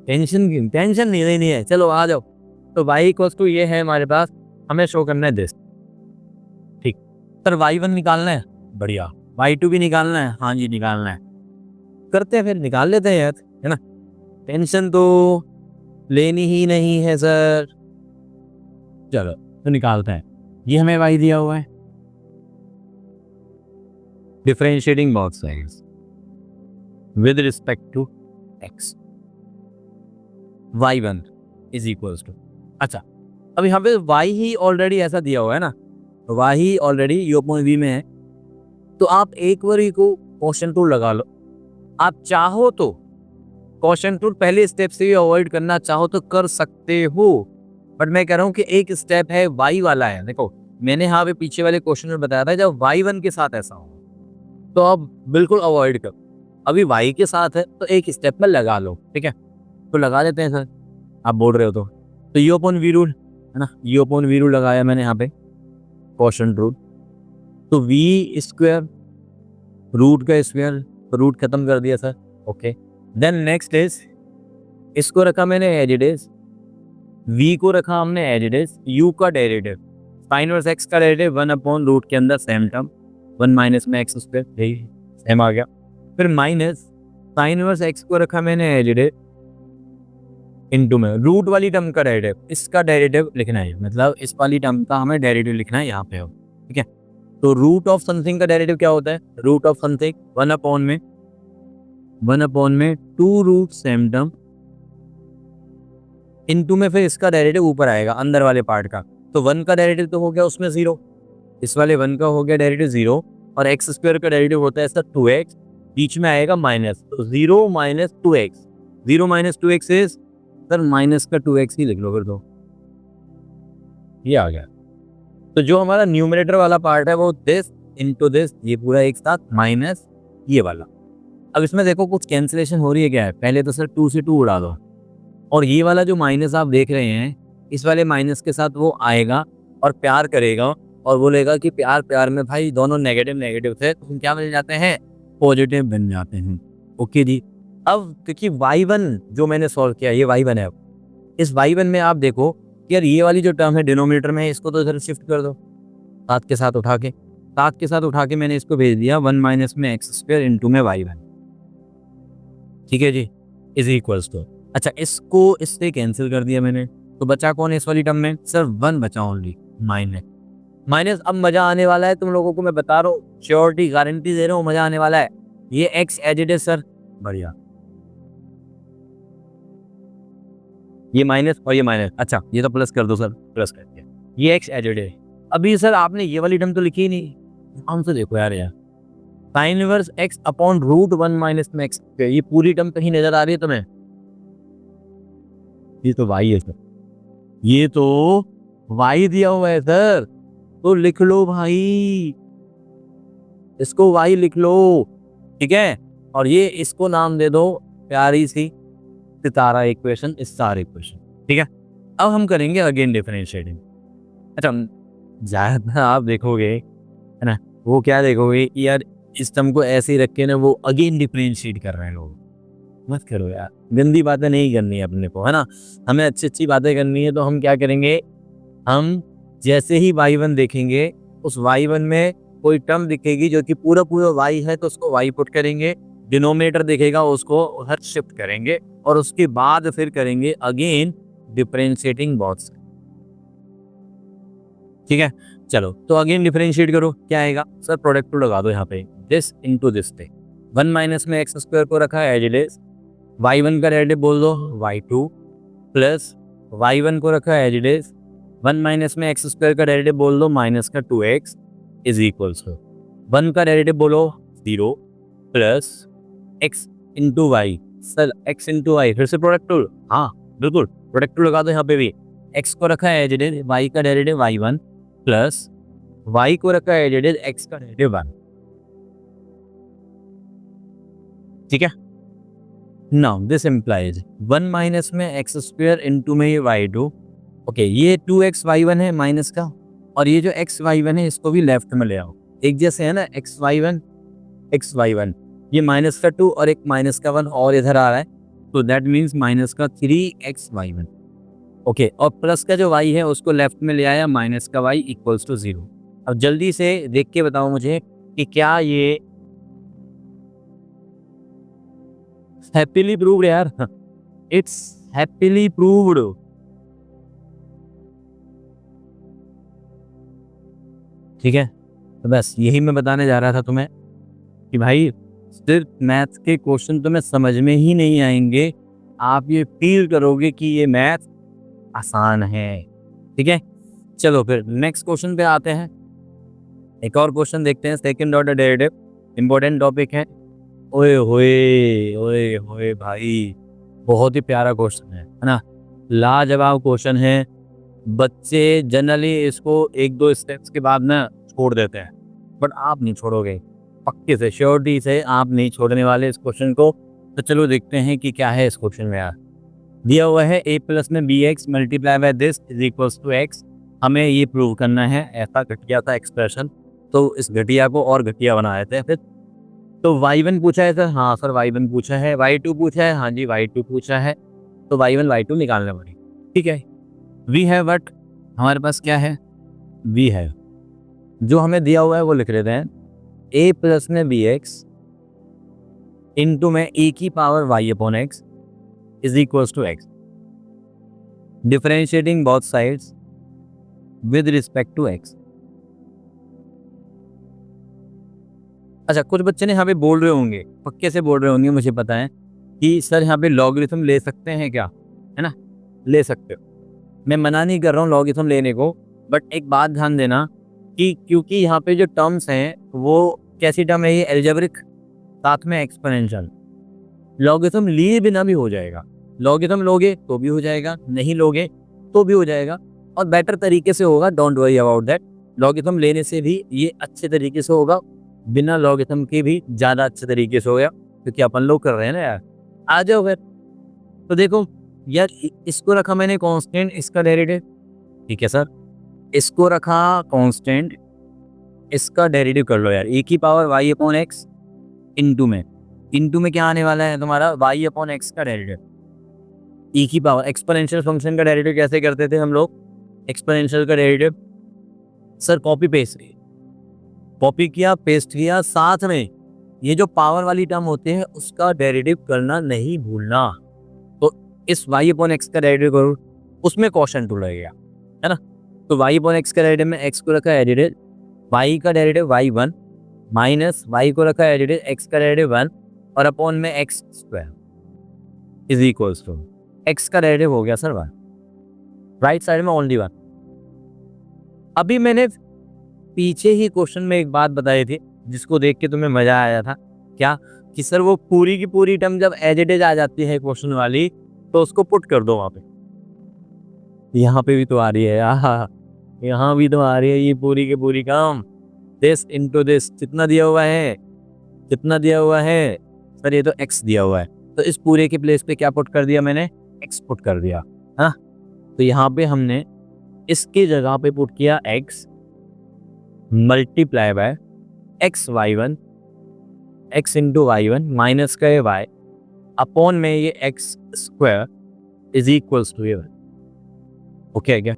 टेंशन नहीं है, चलो आ जाओ। तो y इक्वल्स टू ये है हमारे पास, हमें शो करना है दिस, ठीक। सर y1 निकालना है, बढ़िया, y2 भी निकालना है, हाँ जी निकालना है, करते हैं फिर, निकाल लेते हैं यार, है ना। टेंशन तो लेनी ही नहीं है सर, चलो तो निकालते हैं। ये हमें y दिया हुआ है, differentiating both sides with respect to x, y1 is equals to, अच्छा अब यहाँ पे y ही ऑलरेडी ऐसा दिया हुआ है ना, y ही ऑलरेडी u अपॉन v में है, तो आप एक बार को क्वेश्चन टूल लगा लो। आप चाहो तो क्वेश्चन टूल पहले स्टेप से भी अवॉइड करना चाहो तो कर सकते हो, बट मैं कह रहा हूँ कि एक स्टेप है y वाला है। देखो मैंने यहाँ पे पीछे वाले क्वेश्चन में बताया था जब y1 के साथ ऐसा हो तो आप बिल्कुल अवॉइड करो, अभी y के साथ है तो एक स्टेप में लगा लो, ठीक है। तो लगा देते हैं सर, आप बोल रहे हो तो u अपॉन v रूल, है ना, u अपॉन v रूल लगाया मैंने यहाँ पे क्वेश्चन रूल, तो v स्क्वायर रूट का स्क्वायर, रूट खत्म कर दिया sir, okay. Then next is, इसको रखा मैंने एज इट इज, v को रखा हमने एज इट इज, u का डेरिवेटिव साइन वर्स x का डेरिवेटिव 1 अपॉन रूट के अंदर सेम टर्म 1 माइनस में x स्क्वायर, यही सेम आ गया। फिर माइनस साइन वर्स x को रखा मैंने एज इट इज इनटू में रूट वाली टर्म का डेरिवेटिव, इसका डेरिवेटिव लिखना है, मतलब इस वाली टर्म का हमें डेरिवेटिव लिखना है यहाँ पे हो, ठीक है। तो रूट ऑफ समथिंग का डेरिवेटिव क्या होता है, रूट ऑफ समथिंग 1 अपॉन में 2 रूट सेम टर्म इनटू में, फिर इसका डेरिवेटिव ऊपर आएगा अंदर वाले पार्ट का, तो 1 का डेरिवेटिव तो हो गया उसमें 0, इस वाले 1 का हो गया डेरिवेटिव 0, और x स्क्वायर का डेरिवेटिव होता है सर 2x, बीच में आएगा माइनस, तो 0 minus 2x, 0 minus 2x is sir minus का 2x ही लिख लो फिर, तो ये आ गया। तो जो हमारा न्यूमरेटर वाला पार्ट है वो दिस इनटू दिस, ये पूरा एक साथ माइनस ये वाला। अब इसमें देखो कुछ कैंसिलेशन हो रही है क्या है, पहले तो सर 2 से 2 उड़ा दो, और ये वाला जो माइनस आप देख रहे हैं इस वाले माइनस के साथ वो आएगा और प्यार करेगा और बोलेगा कि प्यार प्यार में भाई दोनों नेगेटिव नेगेटिव थे तो हम क्या बन जाते हैं, पॉजिटिव बन जाते हैं। ओके जी। अब क्योंकि y1 जो मैंने सॉल्व किया ये y1 है, अब इस y1 में आप देखो कि यार ये वाली जो टर्म है डिनोमिनेटर में है इसको तो इधर शिफ्ट कर दो, 7 के साथ उठा के, 7 के साथ उठा के मैंने इसको भेज दिया 1 माइनस में एक्स स्क्वायर इंटू में y1। ठीक है जी, इज इक्वल्स टू, अच्छा इसको इससे कैंसिल कर दिया मैंने, तो बचा कौन है इस वाली टर्म में, सिर्फ 1 बचा ओनली, माइनस माइनस। अब मजा आने वाला है तुम लोगों को, मैं बता रहा हूँ, श्योरिटी गारंटी दे रहा हूँ, मजा आने वाला है। ये x as it is sir, बढ़िया, ये माइनस और ये माइनस, अच्छा ये तो प्लस कर दो सर, प्लस कर दिया, ये एक्स एज इट इज। अभी सर आपने ये वाली टर्म तो लिखी ही नहीं, आराम से देखो यार, sine inverse x upon root 1 minus में एक्स, ये पूरी टर्म कहीं नजर आ रही है तुम्हें, ये तो वाई है सर, ये तो वाई दिया हुआ है सर, तो लिख लो भाई, इसको वाई लिख लो, ठीक है, और ये इसको नाम दे दो प्यारी सी सितारा इक्वेशन, स्टार इक्वेशन। ठीक है, अब हम करेंगे अगेन डिफरेंशिएटिंग। अच्छा ज्यादा आप देखोगे है ना, वो क्या देखोगे कि यार इस टर्म को ऐसे ही रख के ना वो अगेन डिफरेंशिएट कर रहे हैं लोग, मत करो यार, गंदी बातें नहीं करनी है अपने को, है ना, हमें अच्छी अच्छी बातें करनी है। तो हम क्या करेंगे, हम जैसे ही y1 देखेंगे उस y1 में कोई टर्म दिखेगी जो कि पूरा पूरा y है तो उसको y पुट करेंगे, डिनोमिनेटर दिखेगा उसको उधर शिफ्ट करेंगे और उसके बाद फिर करेंगे अगेन डिफरेंशिएटिंग बोथ। ठीक है, चलो तो अगेन डिफरेंशिएट करो, क्या आएगा सर, प्रोडक्ट लगा दो यहाँ पे, दिस इनटू दिस थे, 1 माइनस में एक्स स्क्वायर को रखा है एज इट इज, y1 का डेरिवेटिव बोल दो y2 प्लस y1 को रखा है एज इट इज, 1 माइनस में एक्स स्क्वायर का डेरिवेटिव बोल दो माइनस का 2x इज इक्वल्स टू 1 का डेरिवेटिव बोलो 0 plus x into y, sir x into y फिर से प्रोडक्ट रूल, हाँ बिल्कुल प्रोडक्ट रूल लगा दो यहाँ पे भी, x को रखा है एज इट इज, y का डेरिवेटिव y1 प्लस y को रखा है एज इट इज, x का डेरिवेटिव 1। ठीक है, नाउ दिस इम्प्लाइज 1 माइनस में एक्स स्क्वायर इंटू में ये y2, ओके ये 2x y1 है माइनस का, और ये जो x y1 है इसको भी लेफ्ट में ले आओ, एक जैसे है ना x y1, ये माइनस का 2 और एक माइनस का 1 और इधर आ रहा है, तो दैट मीन्स माइनस का 3x y1, ओके, और प्लस का जो y है उसको लेफ्ट में ले आया, माइनस का y इक्वल्स टू 0। अब जल्दी से देख के बताओ मुझे कि क्या ये हैप्पीली प्रूव्ड यार, इट्स हैप्पीली प्रूव्ड। ठीक है, तो बस यही मैं बताने जा रहा था तुम्हें कि भाई सिर्फ मैथ्स के क्वेश्चन तुम्हें समझ में ही नहीं आएंगे, आप ये फील करोगे कि ये मैथ आसान है। ठीक है, चलो फिर नेक्स्ट क्वेश्चन पे आते हैं, एक और क्वेश्चन देखते हैं, second order derivative, important topic है। ओए होए भाई, बहुत ही प्यारा क्वेश्चन है ना, लाजवाब क्वेश्चन है। बच्चे जनरली इसको 1-2 स्टेप्स के बाद ना छोड़ देते हैं, बट आप नहीं छोड़ोगे, पक्के से श्योरिटी से आप नहीं छोड़ने वाले इस क्वेश्चन को। तो चलो देखते हैं कि क्या है इस क्वेश्चन में यार। दिया हुआ है a प्लस में bx multiply by this is equals to x, हमें ये प्रूव करना है। ऐसा घटिया था एक्सप्रेशन, तो इस घटिया को और घटिया बना देते हैं फिर। तो y1 पूछा है सर, हाँ सर y1 पूछा है, y2 पूछा है, हाँ जी y2 पूछा है, तो y1 y2 निकालने पड़ेगी। ठीक है, वी है बट हमारे पास क्या है, वी है, जो हमें दिया हुआ है वो लिख लेते हैं, a प्लस में bx इंटू में a की power y upon x is equals to x, differentiating both sides with respect to x। अच्छा, कुछ बच्चे ने यहाँ पे बोल रहे होंगे, पक्के से बोल रहे होंगे, मुझे पता है कि सर यहाँ पे लॉगरिथम ले सकते हैं क्या, है ना, ले सकते हो, मैं मना नहीं कर रहा हूँ लॉगरिथम लेने को, बट एक बात ध्यान देना कि क्योंकि यहाँ पे जो टर्म्स हैं वो कैसी टर्म है, ये एल्जेब्रिक साथ में एक्सपोनेंशियल, लॉगरिथम लिए बिना भी हो जाएगा, लॉगरिथम लोगे तो भी हो जाएगा, नहीं लोगे तो भी हो जाएगा, और बेटर तरीके से होगा, don't worry about that. Logarithm लेने से भी ये अच्छे तरीके से होगा, बिना लॉगरिथम के भी ज़्यादा अच्छे तरीके से होगा, क्योंकि अपन लोग कर रहे हैं ना यार। आ जाओ फिर। तो देखो यार, इसको रखा मैंने कांस्टेंट, इसका डेरिवेटिव, ठीक है सर। इसको रखा कांस्टेंट, इसका डेरिवेटिव कर लो यार, e की power y upon x into में क्या आने वाला है तुम्हारा, y अपॉन एक्स का डेरिवेटिव। e की पावर एक्सपोनेंशियल फंक्शन का डेरिवेटिव कैसे करते थे हम लोग, एक्सपोनेंशियल का डेरिवेटिव सर कॉपी किया पेस्ट किया, साथ में ये जो पावर वाली टर्म होते हैं उसका डेरिवेटिव करना नहीं भूलना। तो इस y अपॉन एक्स का डेरिवेटिव करो, उसमें क्वोशंट टू लगेगा, है ना। तो y अपॉन एक्स का डेरिवेटिव में x को रखा एडिटेड, y का डेरिवेटिव y1 माइनस y को रखा एडिटेड x का डेरिवेटिव 1 और अपॉन में x square is equals to x का डेरिवेटिव हो गया सर 1, राइट साइड में ओनली 1। अभी मैंने पीछे ही क्वेश्चन में एक बात बताई थी जिसको देख के तुम्हें मजा आया था, क्या कि सर वो पूरी की पूरी टर्म जब एज इट इज आ जाती है क्वेश्चन वाली तो उसको पुट कर दो वहां पे। यहाँ पे भी तो आ रही है यार, यहाँ भी तो आ रही है ये पूरी की पूरी काम, दिस इनटू दिस कितना दिया हुआ है, कितना दिया हुआ है सर, ये तो x दिया हुआ है, तो इस पूरे के प्लेस पे क्या पुट कर दिया मैंने, x पुट कर दिया। हाँ, तो यहाँ पे हमने इसकी जगह पे पुट किया x multiply by x y1 x into y1 minus का ये y अपॉन में ये x square is equals to ये। ओके है क्या,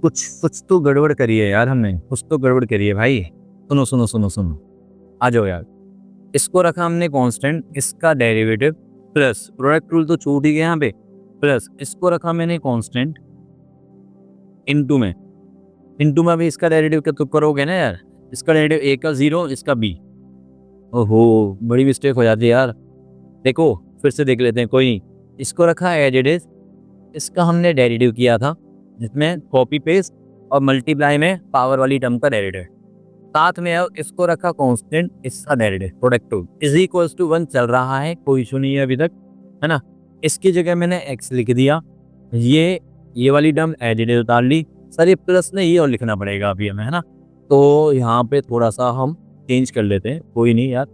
कुछ तो गड़बड़ करी है यार हमने, कुछ तो गड़बड़ करी है भाई। सुनो सुनो सुनो सुनो, आ जाओ यार। इसको रखा हमने कांस्टेंट, इसका डेरिवेटिव प्लस प्रोडक्ट रूल तो छूट ही गया यहाँ पे, प्लस इसको रखा मैंने कांस्टेंट इनटू में अभी इसका डेरिवेटिव क्या तो करोगे ना यार, इसका डेरिवेटिव a का 0 इसका b। ओहो बड़ी मिस्टेक हो जाती है यार, देखो फिर से देख लेते हैं, कोई नहीं। इसको रखा एज इट इज, इसका हमने डेरिवेटिव किया था जिसमें कॉपी पेस्ट और मल्टीप्लाई में पावर वाली टर्म का डेरिवेटिव, साथ में अब इसको रखा कांस्टेंट, इसका derivative product two is equals to 1 चल रहा है, कोई इशू नहीं है अभी तक, है ना। इसकी जगह मैंने x लिख दिया, ये वाली टर्म एज इट इज उतार ली सर, ये प्लस नहीं और लिखना पड़ेगा अभी हमें, है ना। तो यहाँ पे थोड़ा सा हम चेंज कर लेते हैं, कोई नहीं यार।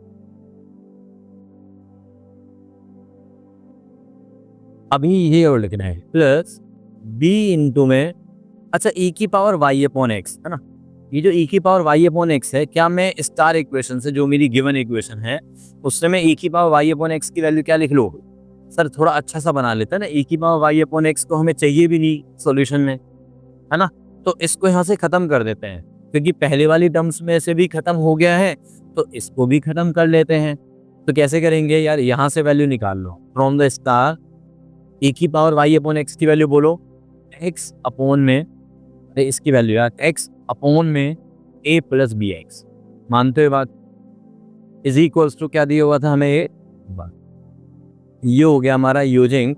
अभी ये और लिखना है प्लस b इंटू में, अच्छा e की पावर y अपॉन एक्स, है ना। ये जो e की पावर y अपॉन एक्स है, क्या मैं स्टार इक्वेशन से जो मेरी गिवन इक्वेशन है उससे मैं e की पावर y अपॉन एक्स की वैल्यू क्या लिख लूँ सर, थोड़ा अच्छा सा बना लेता है ना। e की पावर y अपॉन एक्स को हमें चाहिए भी नहीं सॉल्यूशन में, है ना। तो इसको यहाँ से खत्म कर देते हैं, क्योंकि पहले वाली टर्म्स में से भी खत्म हो गया है तो इसको भी खत्म कर लेते हैं। तो कैसे करेंगे यार, यहाँ से वैल्यू निकाल लो फ्रॉम द स्टार, e की पावर y अपॉन एक्स की वैल्यू बोलो, x अपॉन में, अरे इसकी वैल्यू यार x अपॉन में a प्लस बी एक्स, मानते हो बात, इज इक्वल्स टू क्या दिया हुआ था हमें, ये हो गया हमारा यूजिंग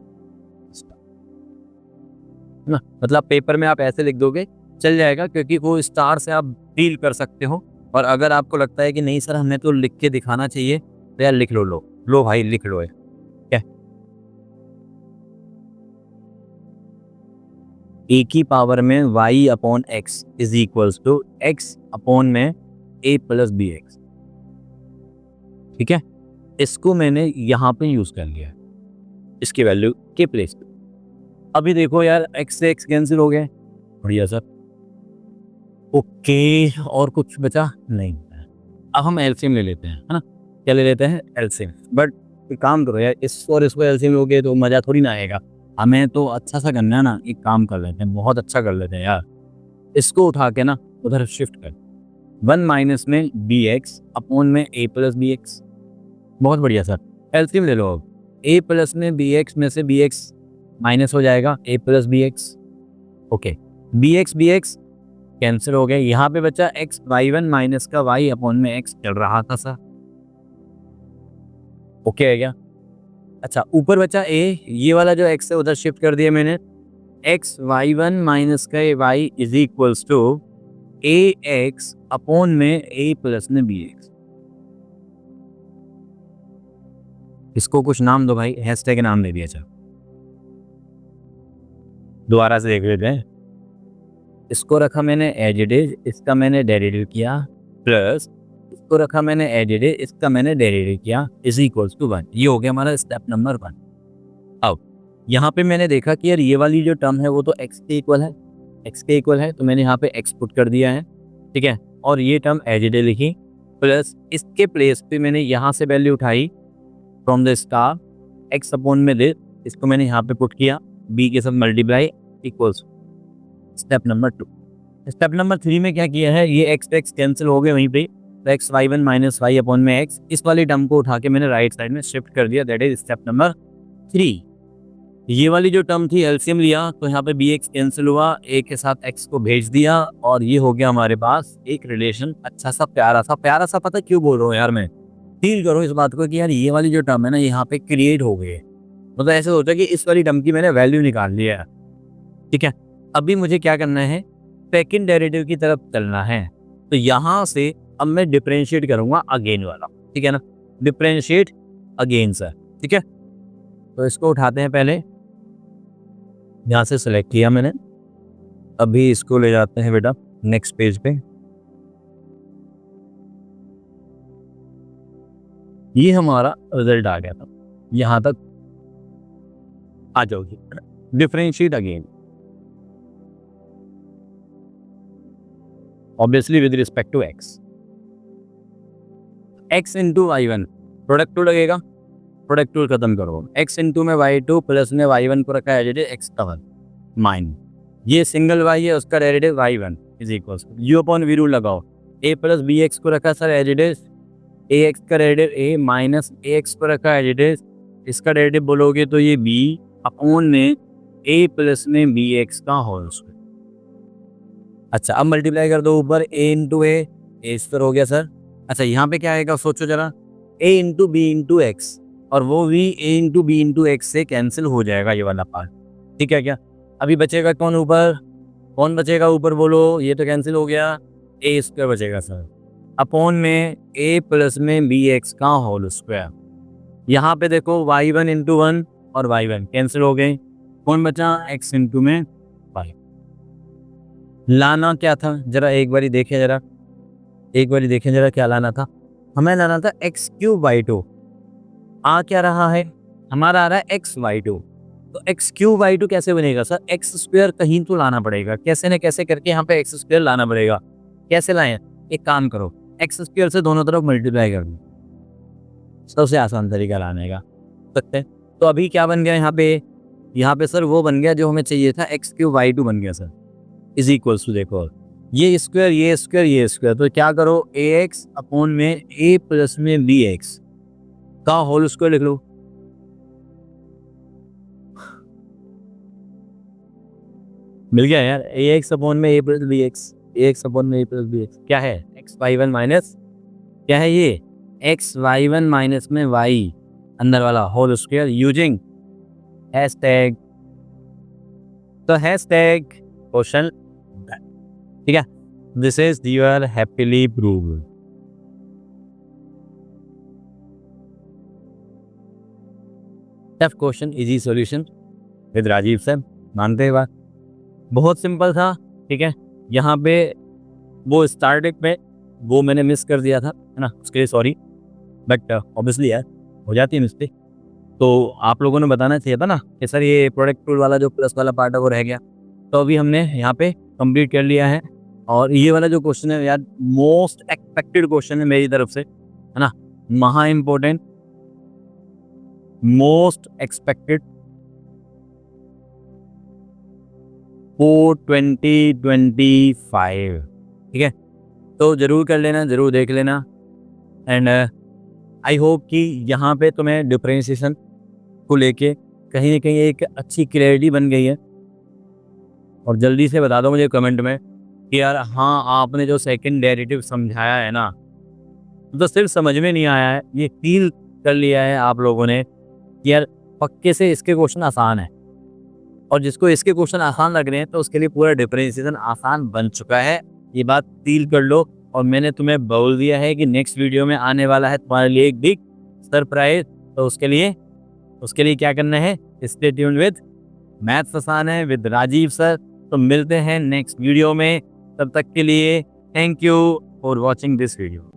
ना, मतलब पेपर में आप ऐसे लिख दोगे चल जाएगा, क्योंकि वो स्टार से आप डील कर सकते हो। और अगर आपको लगता है कि नहीं सर हमें तो लिख के दिखाना चाहिए तो यार लिख लो भाई लिख लो है क्या, a की पावर में y upon x is equals to x upon में a प्लस बी एक्स, ठीक है। इसको मैंने यहाँ पे यूज कर लिया इसकी वैल्यू के प्लेस पे। अभी देखो यार x से x कैंसिल हो गए, बढ़िया सर, ओके। और कुछ बचा नहीं, अब हम एलसीएम ले लेते हैं, है ना। क्या ले लेते हैं, एलसीएम। बट काम करो यार, इसको और इसको एलसीएम लोगे तो मजा थोड़ी ना आएगा, हमें तो अच्छा सा करना है ना। एक काम कर लेते हैं, बहुत अच्छा कर लेते हैं यार, इसको उठा के ना उधर शिफ्ट कर, 1 माइनस में बी एक्स अपॉन में a प्लस बी एक्स, बहुत बढ़िया सर। एलसीएम ले लो अब, a प्लस में बी एक्स में से बी एक्स माइनस हो जाएगा, a plus B x, okay. B x cancel हो गया, यहाँ पे बचा x y1 माइनस का y अपॉन में x चल रहा था सर, ओके है क्या। अच्छा ऊपर बचा a, ये वाला जो x है उधर शिफ्ट कर दिया मैंने, x y1 माइनस का y is equals to ax upon में a प्लस में bx। इसको कुछ नाम दो भाई, हैशटैग नाम दे दिया। अच्छा दोबारा से देख लेते हैं, इसको रखा मैंने एज इट इज, इसका मैंने डेरिवेटिव किया, प्लस इसको रखा मैंने एज इट इज, इसका मैंने डेरिवेटिव किया, इज इक्वल्स टू 1। ये हो गया हमारा स्टेप नंबर 1। अब यहाँ पे मैंने देखा कि यार ये वाली जो टर्म है वो तो x के इक्वल है, x के इक्वल है, तो मैंने यहाँ पे x पुट कर दिया है, ठीक है। और ये टर्म एज इट इज लिखी, प्लस इसके प्लेस पे मैंने यहाँ से वैल्यू उठाई from the star x upon में दिस, इसको मैंने यहाँ पे पुट किया, b के साथ multiply equals step number 2। Step number 3 में क्या किया है, ये x कैंसिल हो गए वहीं पे, तो x y one minus y upon में एक्स, इस वाली टर्म को उठा के मैंने राइट साइड में शिफ्ट कर दिया, दैट इज स्टेप नंबर 3। ये वाली जो टर्म थी एलसीएम लिया तो यहाँ पे बी एक्स कैंसिल हुआ, ए के साथ एक्स को भेज दिया और ये हो गया हमारे पास एक रिलेशन अच्छा सा प्यारा सा। पता क्यों बोल रहा हूँ यार, मैं फील करो इस बात को कि यार ये वाली जो टर्म है ना यहाँ पे क्रिएट हो गई है, मतलब ऐसे सोचा कि इस वाली टर्म की मैंने वैल्यू निकाल लिया है, ठीक है। अभी मुझे क्या करना है, सेकंड डेरिवेटिव की तरफ चलना है, तो यहाँ से अब मैं डिफरेंशिएट करूंगा अगेन वाला, ठीक है ना, डिफरेंशिएट अगेन सर, ठीक है। तो इसको उठाते हैं, पहले यहाँ से सेलेक्ट किया मैंने, अभी इसको ले जाते हैं बेटा नेक्स्ट पेज पे। ये हमारा रिजल्ट आ गया था, यहाँ तक आ जाओगी। Differentiate again, obviously with respect to x, x into y one, product two लगेगा, प्रोडक्ट टू खत्म करो, x इंटू में y2 प्लस में y1 को रखा है x का वन माइन, ये सिंगल y है उसका derivative y1 is equal U upon V rule लगाओ, a प्लस बी एक्स को रखा sir as it is, A X का derivative a minus A X को रखा एज इट इज, इसका डेरिवेटिव बोलोगे तो ये b अपॉन में a प्लस में बी एक्स का होल स्क्वायर। अच्छा अब मल्टीप्लाई कर दो ऊपर, a इंटू ए स्क्वायर हो गया सर। अच्छा यहाँ पे क्या आएगा सोचो जरा, a into b into x, और वो भी a into b into x से कैंसिल हो जाएगा ये वाला पार्ट, ठीक है क्या। अभी बचेगा कौन ऊपर, कौन बचेगा ऊपर बोलो, ये तो कैंसिल हो गया, a स्क्वायर बचेगा सर अपॉन में a प्लस में बी एक्स का होल स्क्वायर। यहाँ पे देखो y1 इंटू 1 और y1 कैंसिल हो गए, कौन बचा x इंटू में y। लाना क्या था जरा एक बारी देखें, जरा क्या लाना था, हमें लाना था एक्स क्यूब बाई 2, आ क्या रहा है हमारा, आ रहा है एक्स वाई 2, तो एक्स क्यूब बाई 2 कैसे बनेगा सर, एक्स स्क्वायर कहीं तो लाना पड़ेगा, कैसे न कैसे करके यहाँ पे एक्स स्क्वायर लाना पड़ेगा। कैसे लाएं, एक काम करो एक्स स्क्वायर से दोनों तरफ मल्टीप्लाई कर दो, सबसे आसान तरीका लाने का सकते हैं। तो अभी क्या बन गया यहाँ पे सर वो बन गया जो हमें चाहिए था, एक्स क्यूब बाई 2 बन गया सर इज इक्वल्स टू, देखो ये स्क्वायर, तो क्या करो ए एक्स अपॉन में ए प्लस में बी एक्स का होल स्क्वायर लिख लो। मिल गया यार, ए एक्स अपॉन में ए प्लस बी एक्स, क्या है एक्स वाई वन माइनस, क्या है ये एक्स वाई वन माइनस में वाई अंदर वाला होल स्क्वायर यूजिंग हैशटैग, तो हैशटैग क्वेश्चन, ठीक है, this is your happily proved. Tough question easy solution with Rajiv sir, मानते हैं बात, बहुत सिंपल था, ठीक है। यहाँ पे वो स्टार्टिंग में वो मैंने मिस कर दिया था, है ना, उसके लिए सॉरी, बट ऑब्वियसली यार हो जाती है मिस्टेक, तो आप लोगों ने बताना चाहिए था ना कि सर ये प्रोडक्ट टूल वाला जो प्लस वाला पार्ट है वो रह गया, तो अभी हमने यहाँ पे कंप्लीट कर लिया है। और ये वाला जो क्वेश्चन है यार मोस्ट एक्सपेक्टेड क्वेश्चन है मेरी तरफ से, है ना, महा इम्पोर्टेंट, मोस्ट एक्सपेक्टेड फॉर 2025, ठीक है। तो जरूर कर लेना, जरूर देख लेना, एंड आई होप कि यहाँ पे तुम्हें डिफरेंशिएशन को लेके कहीं ना कहीं एक अच्छी क्लैरिटी बन गई है। और जल्दी से बता दो मुझे कमेंट में कि यार हाँ आपने जो सेकंड डेरिवेटिव समझाया है ना, तो सिर्फ समझ में नहीं आया है, ये फील कर लिया है आप लोगों ने कि यार पक्के से इसके क्वेश्चन आसान है, और जिसको इसके क्वेश्चन आसान लग रहे हैं तो उसके लिए पूरा डिफरेंशिएशन आसान बन चुका है, ये बात फील कर लो। और मैंने तुम्हें बोल दिया है कि नेक्स्ट वीडियो में आने वाला है तुम्हारे लिए एक बिग सरप्राइज, तो उसके लिए क्या करना है, स्टे ट्यून्ड विद मैथ्स आसान है विद राजीव सर। तो मिलते हैं नेक्स्ट वीडियो में, तब तक के लिए thank you for watching this video.